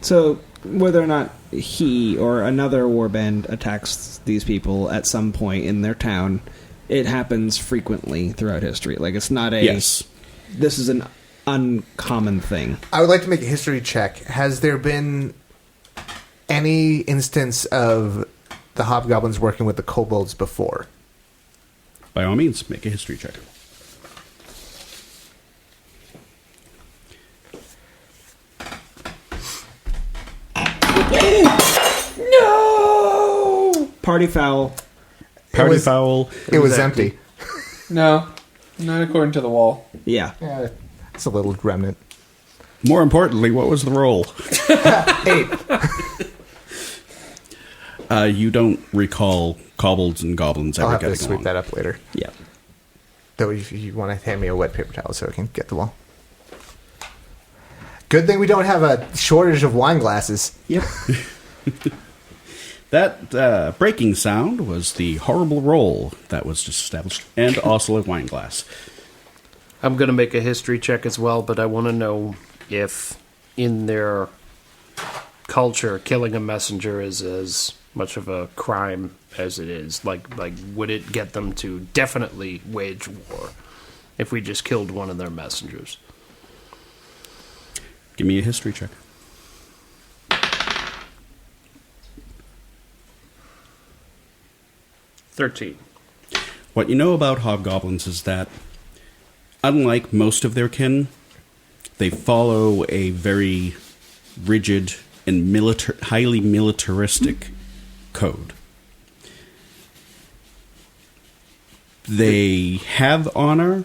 So, whether or not he or another warband attacks these people at some point in their town, it happens frequently throughout history. Like, it's not a... Yes. This is an uncommon thing. I would like to make a history check. Has there been any instance of the hobgoblins working with the kobolds before? By all means, make a history check. No. Party foul. Party foul. It was empty. No, not according to the wall. Yeah. Yeah, it's a little remnant. More importantly, what was the roll? 8. You don't recall kobolds and goblins I'll ever have to getting sweep along. that up later. Yeah. Though if you want to hand me a wet paper towel so I can get the wall. Good thing we don't have a shortage of wine glasses. Yep. That breaking sound was the horrible roll that was just established, and also a wine glass. I'm going to make a history check as well, but I want to know if in their culture killing a messenger is as much of a crime as it is. Like would it get them to definitely wage war if we just killed one of their messengers? Give me a history check. 13. What you know about hobgoblins is that, unlike most of their kin, they follow a very rigid and highly militaristic code. They have honor,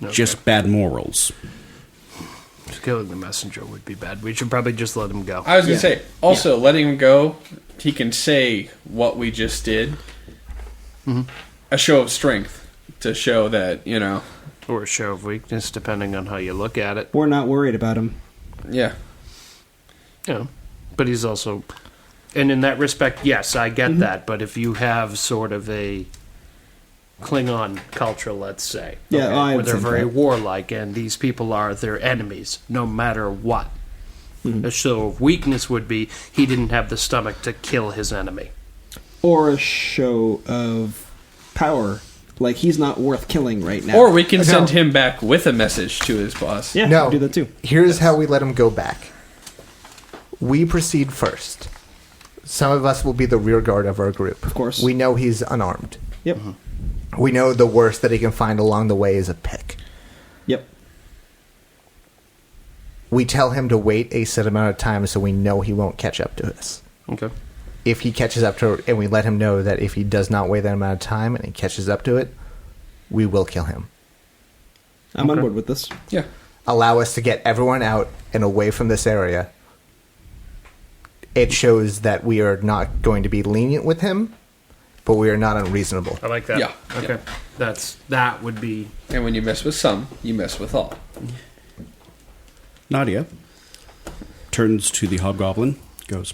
just bad morals. Killing the messenger would be bad. We should probably just let him go. I was going to say, also, letting him go, he can say what we just did. A show of strength to show that, Or a show of weakness, depending on how you look at it. We're not worried about him. Yeah. Yeah. But he's also... And in that respect, yes, I get that. But if you have sort of a Klingon culture, let's say, Yeah, I where they're think very that. warlike, and these people are their enemies, no matter what. A show of weakness would be he didn't have the stomach to kill his enemy. Or a show of power. Like, he's not worth killing right now. Or we can send him back with a message to his boss. Yeah, No. do that too. Here's how we let him go back. We proceed first. Some of us will be the rear guard of our group. Of course. We know he's unarmed. Yep. We know the worst that he can find along the way is a pick. Yep. We tell him to wait a set amount of time so we know he won't catch up to us. Okay. If he catches up to it, and we let him know that if he does not wait that amount of time and he catches up to it, we will kill him. I'm on board with this. Yeah. Allow us to get everyone out and away from this area. It shows that we are not going to be lenient with him, but we are not unreasonable. I like that. Yeah. Okay. That would be... And when you mess with some, you mess with all. Nadia turns to the hobgoblin, goes,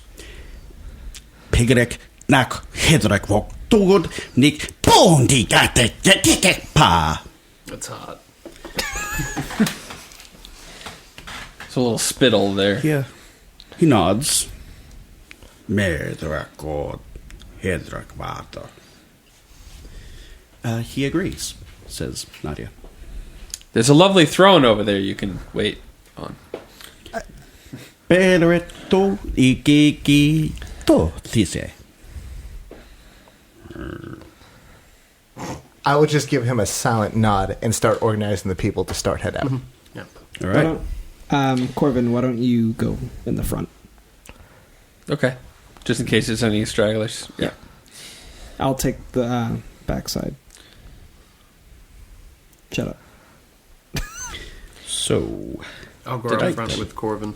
Pigrek nak hedrak vok tugod nik bondi gate pa. That's hot. It's a little spittle there. Yeah. He nods. Medrakod hedrak vata. He agrees, says Nadia. There's a lovely throne over there you can wait on. Pereto ikiki to tise. I will just give him a silent nod and start organizing the people to start head out. Yeah. All Why right. don't, Corbin, why don't you go in the front? Okay. Just in case there's any stragglers. Yeah. I'll take the backside. Shut up. So, I'll go Did out I- front with Corbin.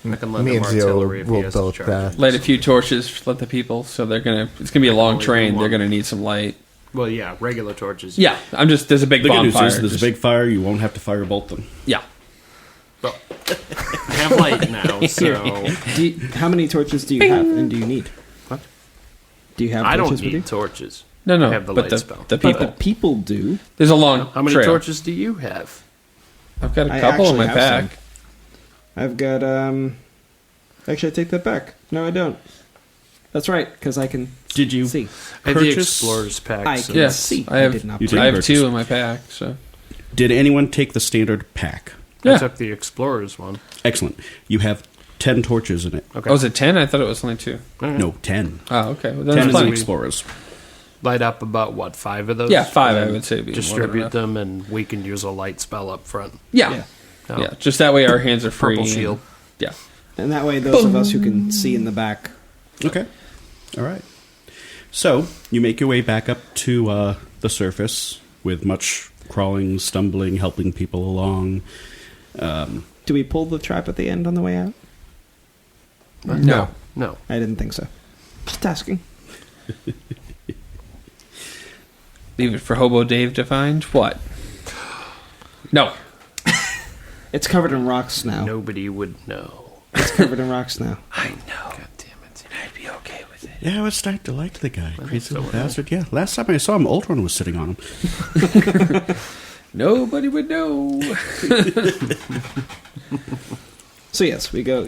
I can let Me them and Zio artillery if he will has to both charge. Light a few torches, let the people, so it's going to be a long Only train. one. They're going to need some light. Well, yeah, regular torches. Yeah, there's a big the good news bonfire. is there's a big fire. You won't have to firebolt them. Yeah. Well, I have light now, so... How many torches do you have, and do you need? What? Do you have I don't torches with you? need torches. No, I have the but light the, spell. the But people. the people do. There's a long How many trail. torches do you have? I've got a I couple in actually my have pack. I've got, Actually, I take that back. No, I don't. That's right, because I can Did you see. I have the Purchase- Explorer's pack. I so can Yes, see. I have- did not You play. did? I have Purchase. 2 in my pack, so. Did anyone take the standard pack? I Yeah. took the Explorer's one. Excellent. You have 10 torches in it. Okay. Oh, was it 10? I thought it was only 2. All right. No, 10. Oh, okay. Well, 10 then is an plenty. explorers. Light up about, what, 5 of those? Yeah, 5 And I then would say would be more than distribute enough. them, and we can use a light spell up front. Yeah. Oh. Yeah, just that way our hands are free. Purple and- shield. Yeah. And that way, those of us who can see in the back. Okay. All right. So, you make your way back up to the surface with much crawling, stumbling, helping people along. Do we pull the trap at the end on the way out? No. No. I didn't think so. Just asking. Leave it for Hobo Dave to find? What? No. It's covered in rocks now. Nobody would know. It's covered in rocks now. I know. God damn it. And I'd be okay with it. Yeah, I was starting to like the guy. Crazy little bastard. Yeah, last time I saw him, Ultron was sitting on him. Nobody would know. So yes, we go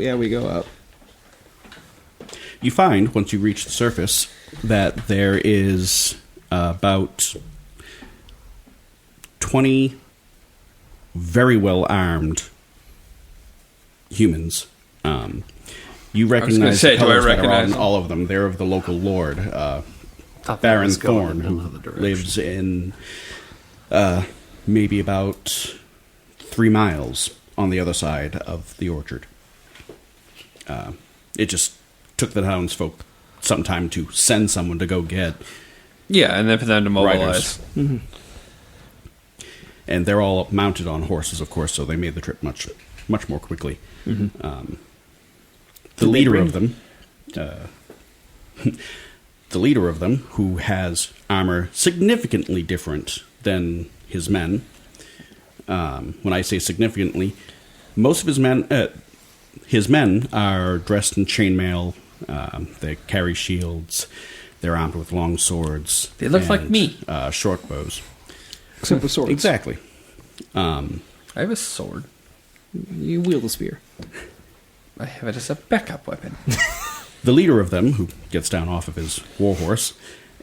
up. You find, once you reach the surface, that there is about 20 very well-armed humans. You recognize say, the do I colors that are recognize on them? all of them. They're of the local lord, Thought that Baron was going Thorn, in who another direction. lives in maybe about 3 miles on the other side of the orchard. It just took the townsfolk some time to send someone to go get Yeah, and then for them to mobilize. riders. And they're all mounted on horses, of course, so they made the trip much more quickly. The leader of them, who has armor significantly different than his men. When I say significantly, most of his men are dressed in chainmail. They carry shields. They're armed with long swords. They look like and, me. Short bows. Except for swords. Exactly. I have a sword. You wield a spear. I have it as a backup weapon. The leader of them, who gets down off of his warhorse,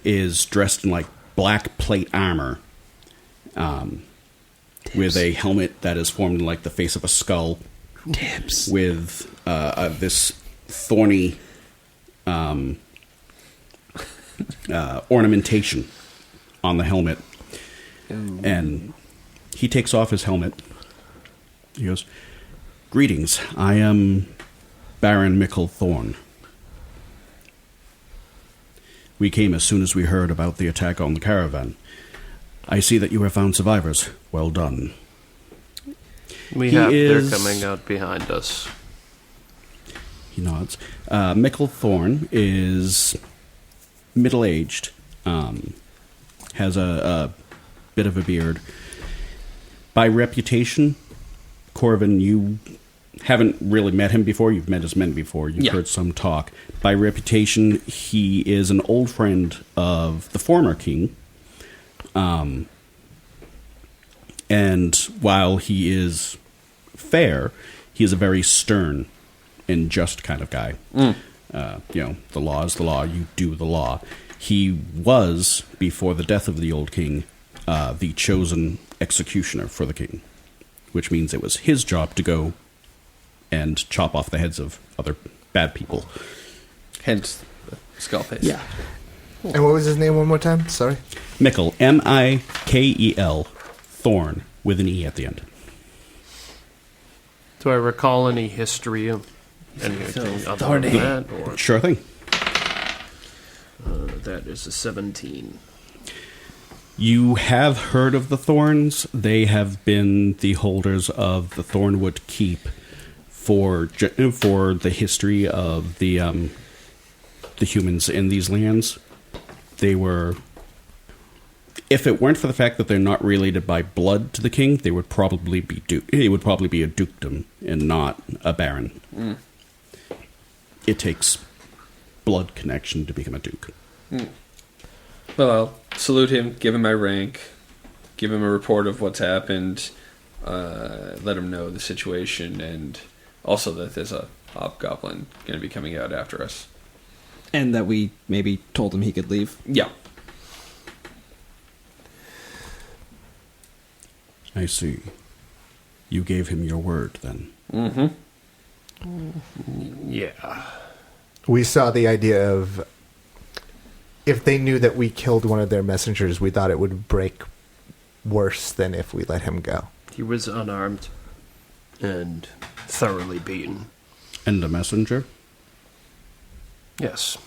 is dressed in like black plate armor, with a helmet that is formed in like the face of a skull, with this thorny ornamentation on the helmet. And he takes off his helmet. He goes, "Greetings, I am Baron Mickle Thorn. We came as soon as we heard about the attack on the caravan. I see that you have found survivors. Well done." We He have. is- They're coming out behind us. He nods. Mickle Thorn is middle-aged, has a bit of a beard. By reputation, Corvin, you haven't really met him before. You've met his men before. You've heard some talk. By reputation, he is an old friend of the former king. And while he is fair, he is a very stern and just kind of guy. The law is the law. You do the law. He was, before the death of the old king, the chosen executioner for the king, which means it was his job to go and chop off the heads of other bad people. Hence the skull face. Yeah. And what was his name one more time? Sorry. Mickle, Mikel, Thorn, with an E at the end. Do I recall any history of anything other than that? Or Sure thing. that is a 17. You have heard of the Thorns. They have been the holders of the Thornwood Keep for the history of the humans in these lands. They were, if it weren't for the fact that they're not related by blood to the king, they would probably be it would probably be a dukedom and not a baron. It takes blood connection to become a duke. Well, I'll salute him, give him my rank, give him a report of what's happened, let him know the situation, and also that there's a hobgoblin going to be coming out after us. And that we maybe told him he could leave. Yeah. I see. You gave him your word, then. Yeah. We saw the idea of if they knew that we killed one of their messengers, we thought it would break worse than if we let him go. He was unarmed and thoroughly beaten. And a messenger? Yes.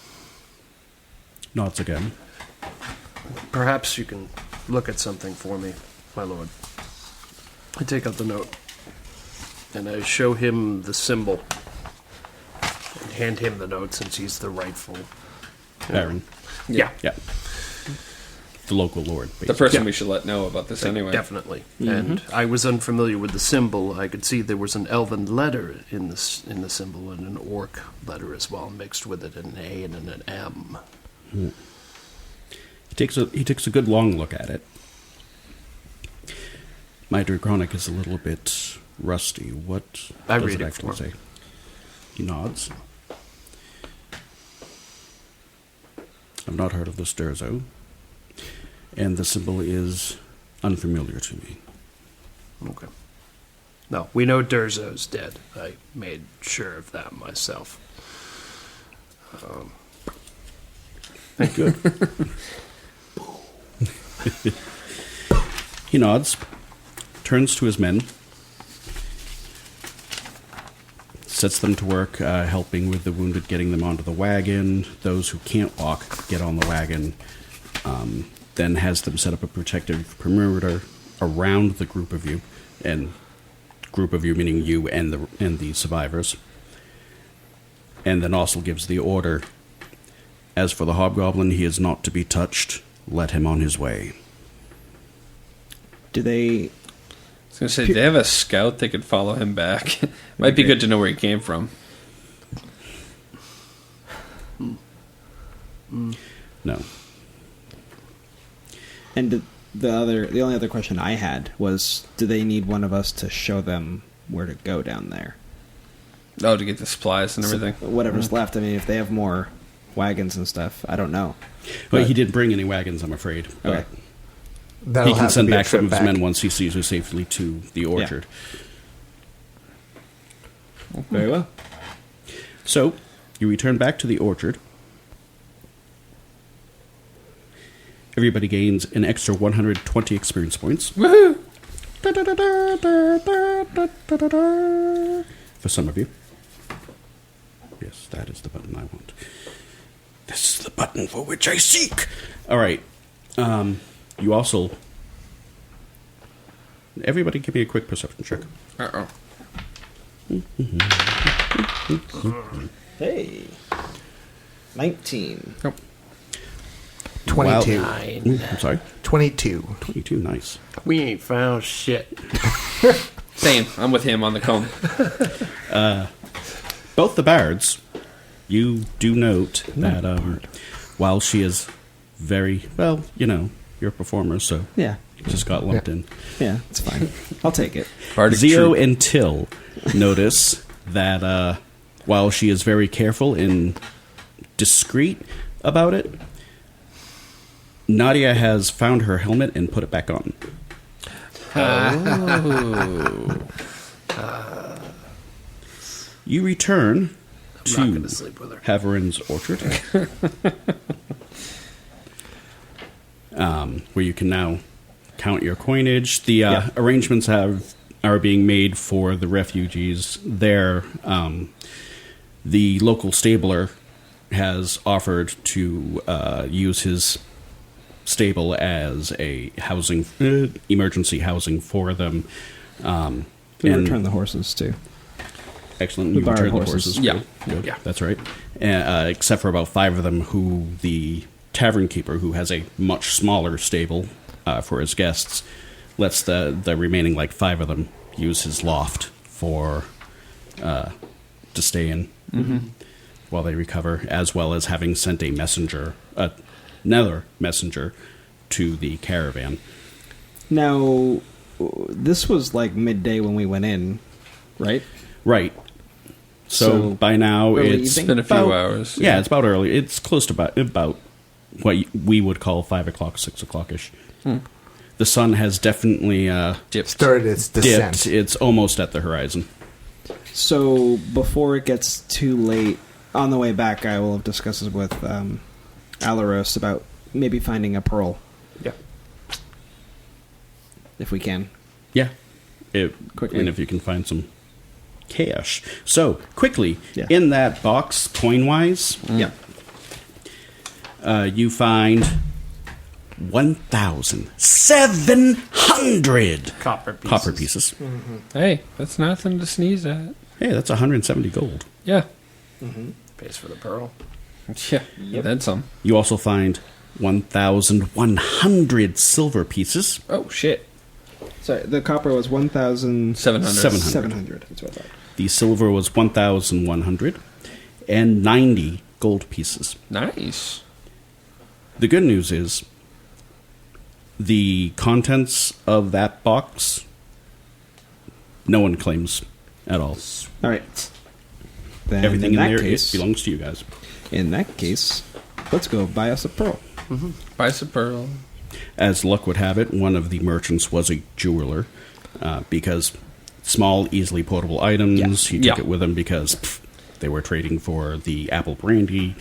Nods again. Perhaps you can look at something for me, my lord. I take out the note, and I show him the symbol, and hand him the note since he's the rightful Baron. Yeah. Yeah. local lord. The Basically. person we should let know about this anyway. Definitely. And I was unfamiliar with the symbol. I could see there was an elven letter in the symbol and an orc letter as well, mixed with it, an A and an M. He takes a good long look at it. My Draconic is a little bit rusty. What I does read it it actually for say? He nods. I've not heard of the Sturzo, and the symbol is unfamiliar to me. Okay. No, we know Durzo's dead. I made sure of that myself. Good. He nods, turns to his men, sets them to work helping with the wounded, getting them onto the wagon. Those who can't walk get on the wagon, then has them set up a protective perimeter around the group of you, and group of you meaning you and the survivors, and then also gives the order, as for the hobgoblin, he is not to be touched. Let him on his way. Do they... I was going to say, they have a scout that could follow him back. Might be good to know where he came from. No. And the only other question I had was, do they need one of us to show them where to go down there? Oh, to get the supplies and everything. So whatever's left. I mean, if they have more wagons and stuff, I don't know. Well, he didn't bring any wagons, I'm afraid. But Okay. That'll he can have to send be a back some trip of his back. men once he sees her safely to the orchard. Very well. So, you return back to the orchard. Everybody gains an extra 120 experience points. Woohoo! For some of you. Yes, that is the button I want. This is the button for which I seek. All right. You also... Everybody give me a quick perception check. Uh-oh. Hey. 19. 22. Wow. I'm sorry? 22. 22, nice. We ain't found shit. Same. I'm with him on the comb. Both the bards, you do note that while she is very... Well, you know, you're a performer, so Yeah. you just got lumped in. Yeah, it's fine. I'll take it. Bardic Zio troop. and Till notice that while she is very careful and discreet about it, Nadia has found her helmet and put it back on. Oh. You return I'm not to going to sleep with her. Haverin's orchard, where you can now count your coinage. The arrangements are being made for the refugees there. The local stabler has offered to use his stable as a housing emergency housing for them. We And- return the horses, too. Excellent. We You borrowed return the horses. horses. Yeah. Good. Yeah. That's right. Except for about 5 of them who the tavern keeper, who has a much smaller stable for his guests, lets the remaining 5 of them use his loft for to stay in while they recover, as well as having sent a messenger, another messenger, to the caravan. Now, this was midday when we went in, right? Right. So by now early it's evening? Been a few hours. Yeah, it's about early. It's close to about what we would call 5 o'clock, 6 o'clock-ish. The sun has definitely Dipped. Started its descent. dipped. It's almost at the horizon. So, before it gets too late, on the way back, I will have discussed this with Alaros about maybe finding a pearl. Yeah. If we can. Yeah. Quickly. And if you can find some cash. So, quickly, Yeah. in that box, coin-wise, Yeah. you find 1,700 Copper pieces. pieces. Hey, that's nothing to sneeze at. Hey, that's 170 gold. Yeah. Pays for the pearl. Yeah. Then some. You also find 1,100 silver pieces. Oh, shit. Sorry, the copper was 1,700. 700. That's what I thought. The silver was 1,100. And 90 gold pieces. Nice. The good news is the contents of that box, no one claims at all. All right. Then Everything in that there case, belongs to you guys. In that case, let's go buy us a pearl. Buy some pearl. As luck would have it, one of the merchants was a jeweler, because small, easily portable items. Yeah. He took it with him because they were trading for the apple brandy.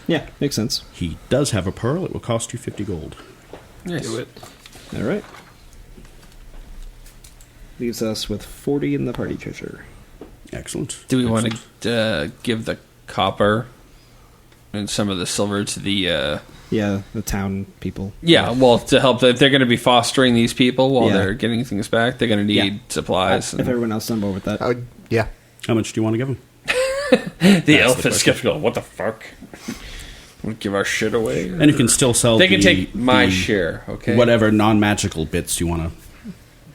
Yeah, makes sense. He does have a pearl. It will cost you 50 gold. Nice. Do it. All right. Leaves us with 40 in the party treasure. Excellent. Do we want Excellent. to give the copper and some of the silver to the... Yeah, the town people. Yeah, well, to help... If they're going to be fostering these people while Yeah. they're getting things back, they're going to need supplies. If everyone else on board with that. Yeah. How much do you want to give him? the elf is skeptical. What the fuck? Want to give our shit away? And you can still sell They can the- take my the share, okay? Whatever non-magical bits you want to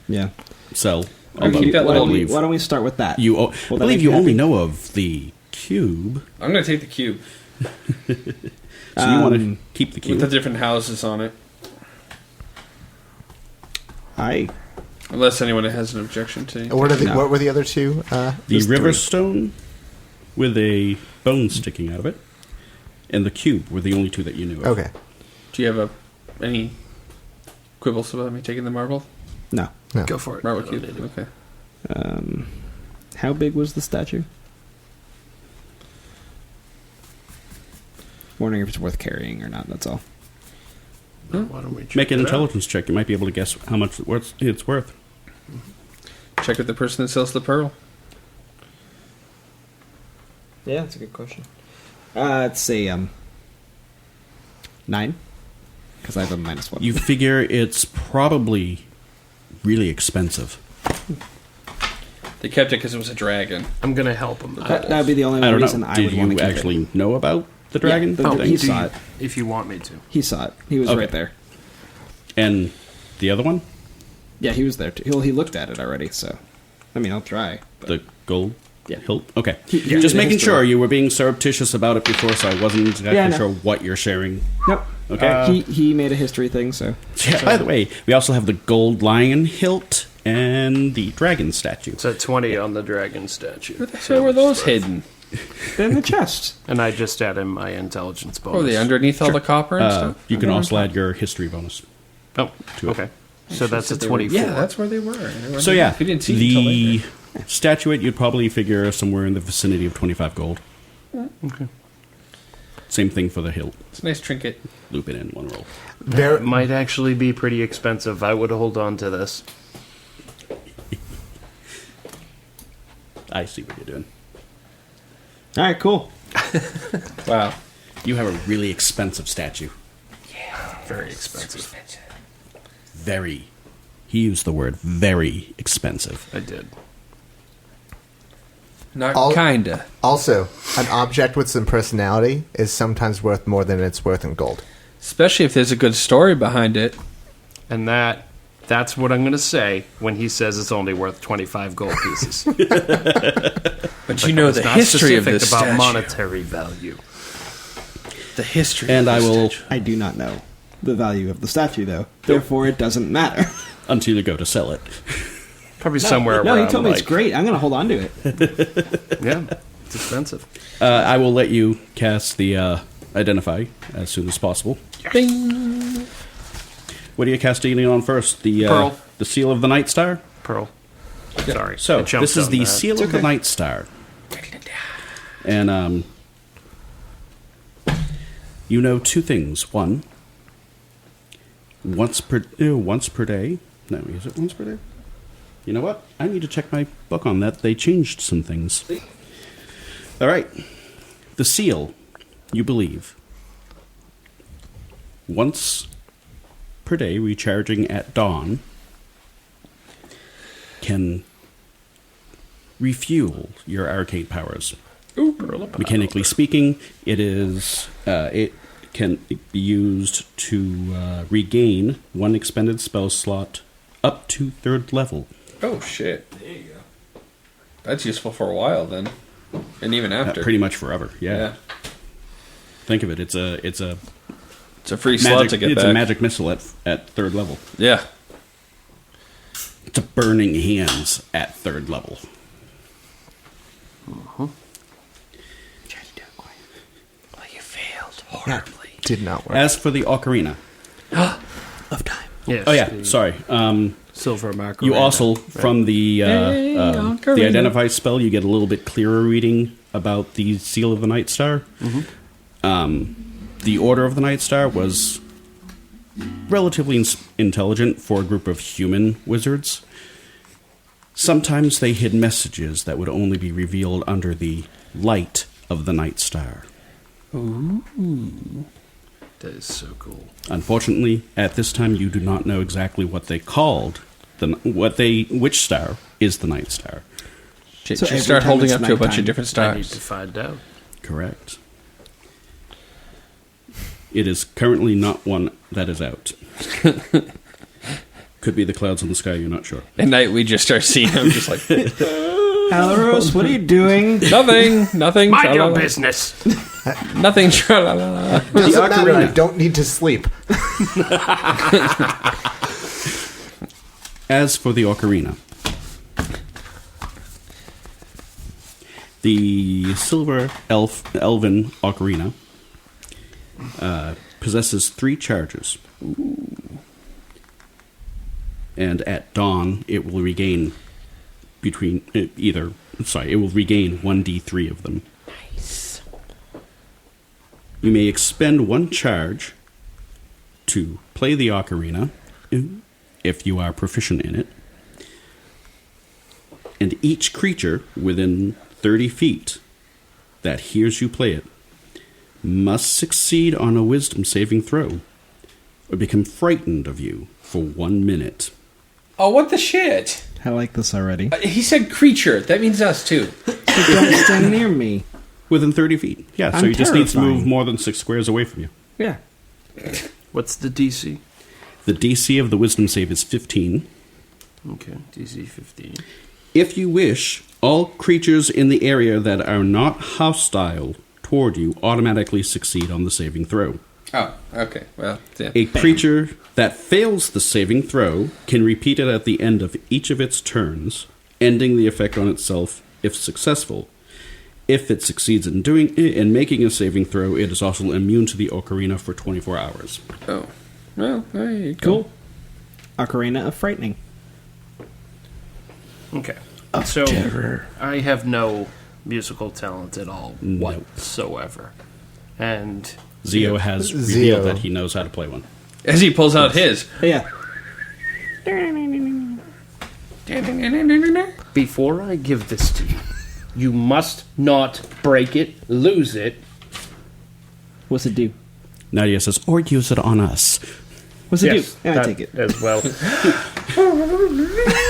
Yeah. sell. Or keep that Why little... don't we start with that? You, Will I that believe make you you only happy? know of the cube, I'm going to take the cube so you want to keep the with the cube. different houses on it. Unless anyone has an objection to it. What are the, No. What were the other two? The There's river three. stone with a bone sticking out of it, and the cube were the only two that you knew of. Okay. Do you have any quibbles about me taking the marble? No. No. Go for it. Marble I don't cube, need it. okay. How big was the statue? Wondering if it's worth carrying or not, that's all. Why don't we check Make an it out? intelligence check. You might be able to guess how much it's worth. Check with the person that sells the pearl. Yeah, that's a good question. It's a 9, because I have a -1. You figure it's probably really expensive. They kept it because it was a dragon. I'm gonna help him. That would be the only I don't reason know. I Did would want to you keep actually it. know about the dragon Yeah, thing? he saw it. If you want me to. He saw it. He was Okay. right there. And the other one, Yeah, he was there too. He looked at it already, so... I mean, I'll try. But the gold Yeah. hilt. Okay, He just did making history. sure you were being surreptitious about it before, so I wasn't exactly Yeah, I know. sure what you're sharing. Nope. Okay. He made a history thing, so... Yeah, by the way, we also have the gold lion hilt and the dragon statue. It's at 20 on the dragon statue. Where the hell were those hidden? They're in the chest. And I just added my intelligence bonus. Oh, they underneath all the copper and stuff? You can also add your history bonus. Oh, to it. okay. So that's a They were- 24. Yeah, that's where they were. They were So yeah, underneath. We didn't see it until the later. statuette you'd probably figure somewhere in the vicinity of 25 gold. Okay. Same thing for the hilt. It's a nice trinket. Loop it in one roll. There, It might actually be pretty expensive. I would hold on to this. I see what you're doing. All right, cool. Wow. You have a really expensive statue. Very expensive. Very. He used the word very expensive. I did. Not All- kinda. also, an object with some personality is sometimes worth more than it's worth in gold. Especially if there's a good story behind it. And that's what I'm going to say when he says it's only worth 25 gold pieces. But you know It's the not history of specific this about statue. monetary value. The history And of I this will, statue. I do not know the value of the statue, though. Therefore, it doesn't matter. until you go to sell it. Probably somewhere No, around. he told me like, it's great. I'm going to hold on to it. Yeah, it's expensive. I will let you cast the identify as soon as possible. Bing. What are you casting on first? The Pearl. the seal of the Night Star? Pearl. Sorry. So, I jumped this is on the that. seal of the Night Star. And, you know two things. One, once per day. No, is it once per day? You know what? I need to check my book on that. They changed some things. All right. The seal, you believe, once per day, recharging at dawn, can refuel your arcane powers. Mechanically speaking, it is it can be used to regain one expended spell slot up to 3rd level. Oh, shit. There you go. That's useful for a while, then. And even after. Pretty much forever, yeah. Think of it, it's a free slot to get back. It's a magic missile at 3rd level. Yeah. It's a burning hands at 3rd level. Tried to do it quiet. Well, you failed horribly. Did not work. As for the ocarina. Of time. Yes. Oh, yeah, sorry. Silver marker. You also, from the ocarina. Identify spell, you get a little bit clearer reading about the Seal of the Night Star. The Order of the Night Star was relatively intelligent for a group of human wizards. Sometimes they hid messages that would only be revealed under the light of the Night Star. Ooh. That is so cool. Unfortunately, at this time, you do not know exactly what they called which star is the Night Star. So every start time holding it's up to a bunch of nighttime, different I need to stars. find out. Correct. It is currently not one that is out. Could be the clouds in the sky, you're not sure. At night, we just start seeing him just like, Halaros, what are you doing? nothing. Mind your tra-la-la. business. Nothing, tra-la-la. Doesn't matter. I ocarina. don't need to sleep. As for the ocarina, the silver elven ocarina possesses 3 charges. And at dawn, it will regain it will regain 1d3 of them. Nice. You may expend 1 charge to play the ocarina, if you are proficient in it. And each creature within 30 feet that hears you play it must succeed on a wisdom saving throw or become frightened of you for 1 minute. Oh, what the shit? I like this already. He said creature. That means us, too. Don't stand near me. Within 30 feet. Yeah, so I'm he just needs to terrifying. move more than 6 squares away from you. Yeah. What's the DC? The DC of the wisdom save is 15. Okay, DC 15. If you wish, all creatures in the area that are not hostile toward you automatically succeed on the saving throw. Oh, okay. Well, yeah. A creature that fails the saving throw can repeat it at the end of each of its turns, ending the effect on itself if successful. If it succeeds in making a saving throw, it is also immune to the ocarina for 24 hours. Oh. Well, there you go. Cool. Ocarina of Frightening. Okay. So I have no musical talent at all whatsoever. And Zio has Zio. revealed that he knows how to play one. As he pulls out his. Yeah. before I give this to you, you must not break it, lose it. What's it do? Nadia says, or use it on us. What's it Yes, do? And I that take it. as well.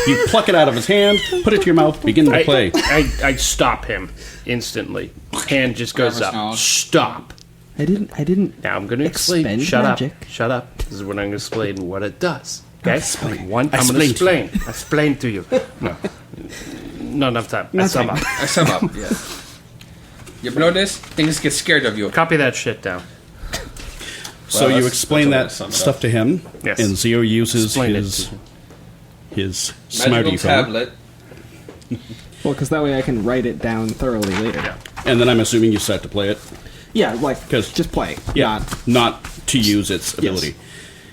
You pluck it out of his hand, put it to your mouth, begin to play. I stop him instantly. Hand just goes Grammar up. knowledge. Stop. I didn't. Now I'm going to explain. Expend Shut magic. up. Shut up. This is when I'm going to explain what it does. Okay? Explain. I'm going to Explain to explain. Explain to you. No. Not enough time. I sum up. I sum up, yeah. You ever notice? Things get scared of you. Copy that shit down. So Well, you that's explain a way to that sum it stuff up. to him, Yes. and Zio uses Explain it his to him. Magical smarty phone. tablet. Well, because that way I can write it down thoroughly later. Yeah. And then I'm assuming you start to play it. Yeah, like 'Cause- just play. Yeah, not to use its ability.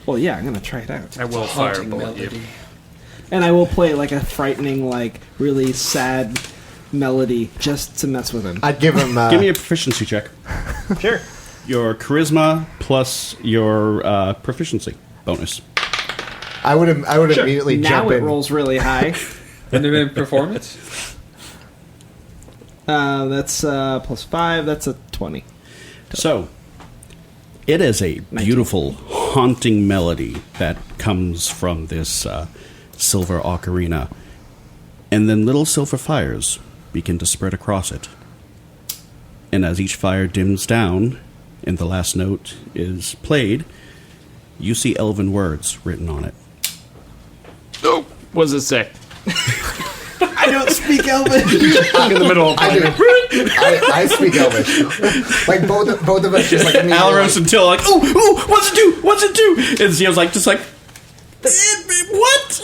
Well, yeah, I'm gonna try it out. I will Haunting fireball you. melody. And I will play like a frightening, like really sad melody just to mess with him. I'd give him. Give me a proficiency check. Sure. Your charisma plus your proficiency bonus. I would immediately Now jump it in. rolls really high. And then performance? That's plus 5. That's a 20. So, it is a beautiful, haunting melody that comes from this silver ocarina. And then little silver fires begin to spread across it. And as each fire dims down and the last note is played, you see elven words written on it. Oh, what does it say? I don't speak Elven. In the middle of playing. I speak Elvish. Like both of us just like Alros and Till like, oh, what's it do? What's it do? And Zio's like, just like, what?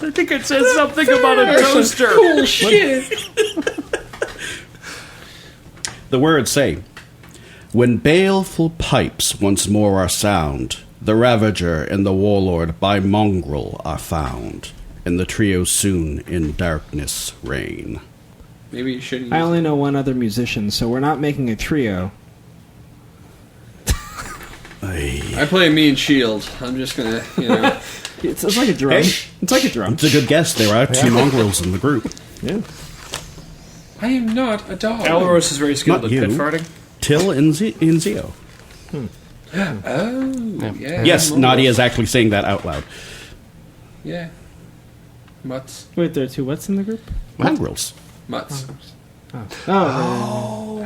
I think it says something about a toaster. Cool shit. The words say, when baleful pipes once more are sound, the Ravager and the Warlord by mongrel are found, and the trio soon in darkness reign. Maybe you shouldn't. I only know one other musician, so we're not making a trio. I play me and Shield. I'm just gonna, It's like a drum. Hey. It's like a drum. It's a good guess. There are two mongrels in the group. Yeah. I am not a dog. Alvaros is very skilled Not at you. pit farting. Till and Zio. Oh, yeah. Yes, mongrels. Nadia is actually saying that out loud. Yeah. Mutts. Wait, there are two what's in the group? Mongrels. Mutts. Oh.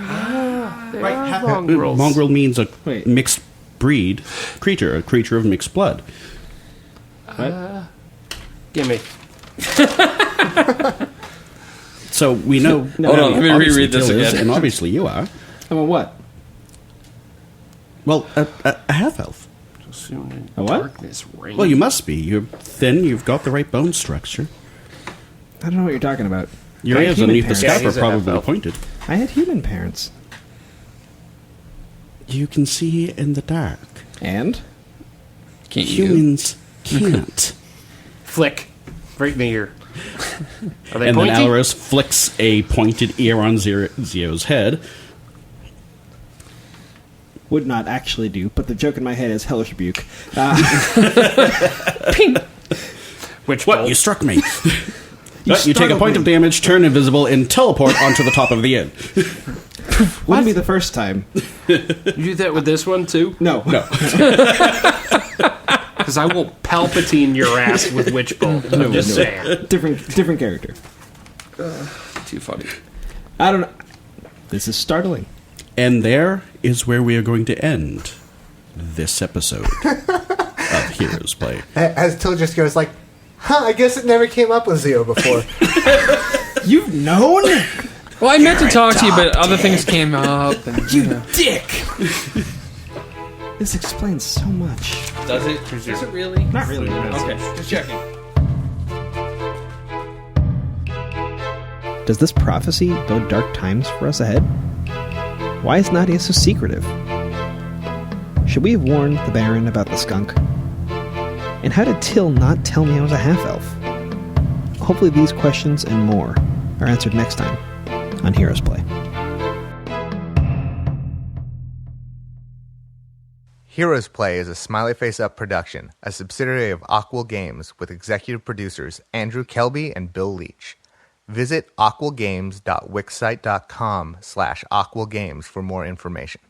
Mongrels. Mongrel means a Wait. mixed breed creature, a creature of mixed blood. Gimme. So we know. Hold on, let me obviously reread this Till is, again. and obviously you are. I'm a what? Well, a half elf. Soon in A what? darkness reign. Well, you must be. You're thin. You've got the right bone structure. I don't know what you're talking about. Your I had ears human underneath the parents. scalp are he's a half probably elf. pointed. I had human parents. You can see in the dark. And? Can't you? Humans can't. Flick. Right in the ear. Are they And pointy? then Alaros flicks a pointed ear on Zio's head. Would not actually do, but the joke in my head is hellish rebuke. Which What? bolt? You struck me. You take a startled point me. of damage, turn invisible, and teleport onto the top of the inn. Wouldn't be the first time. You do that with this one too? No. No. Because I will Palpatine your ass with Witch Bolt. I'm just saying. Different character. Too funny. I don't know. This is startling. And there is where we are going to end this episode of Heroes Play. As Till just goes like, I guess it never came up with Zio before. You've known? Well, I meant to talk to you, but other things came up. And, Dick! This explains so much. Does it? Is it really? Not really. Okay, just checking. Does this prophecy bode dark times for us ahead? Why is Nadia so secretive? Should we have warned the Baron about the skunk? And how did Till not tell me I was a half-elf? Hopefully these questions and more are answered next time on Heroes Play. Heroes Play is a Smiley Face Up production, a subsidiary of Aquil Games, with executive producers Andrew Kelbe and Bill Leetch. Visit aquilgames.wixsite.com/aquilgames for more information.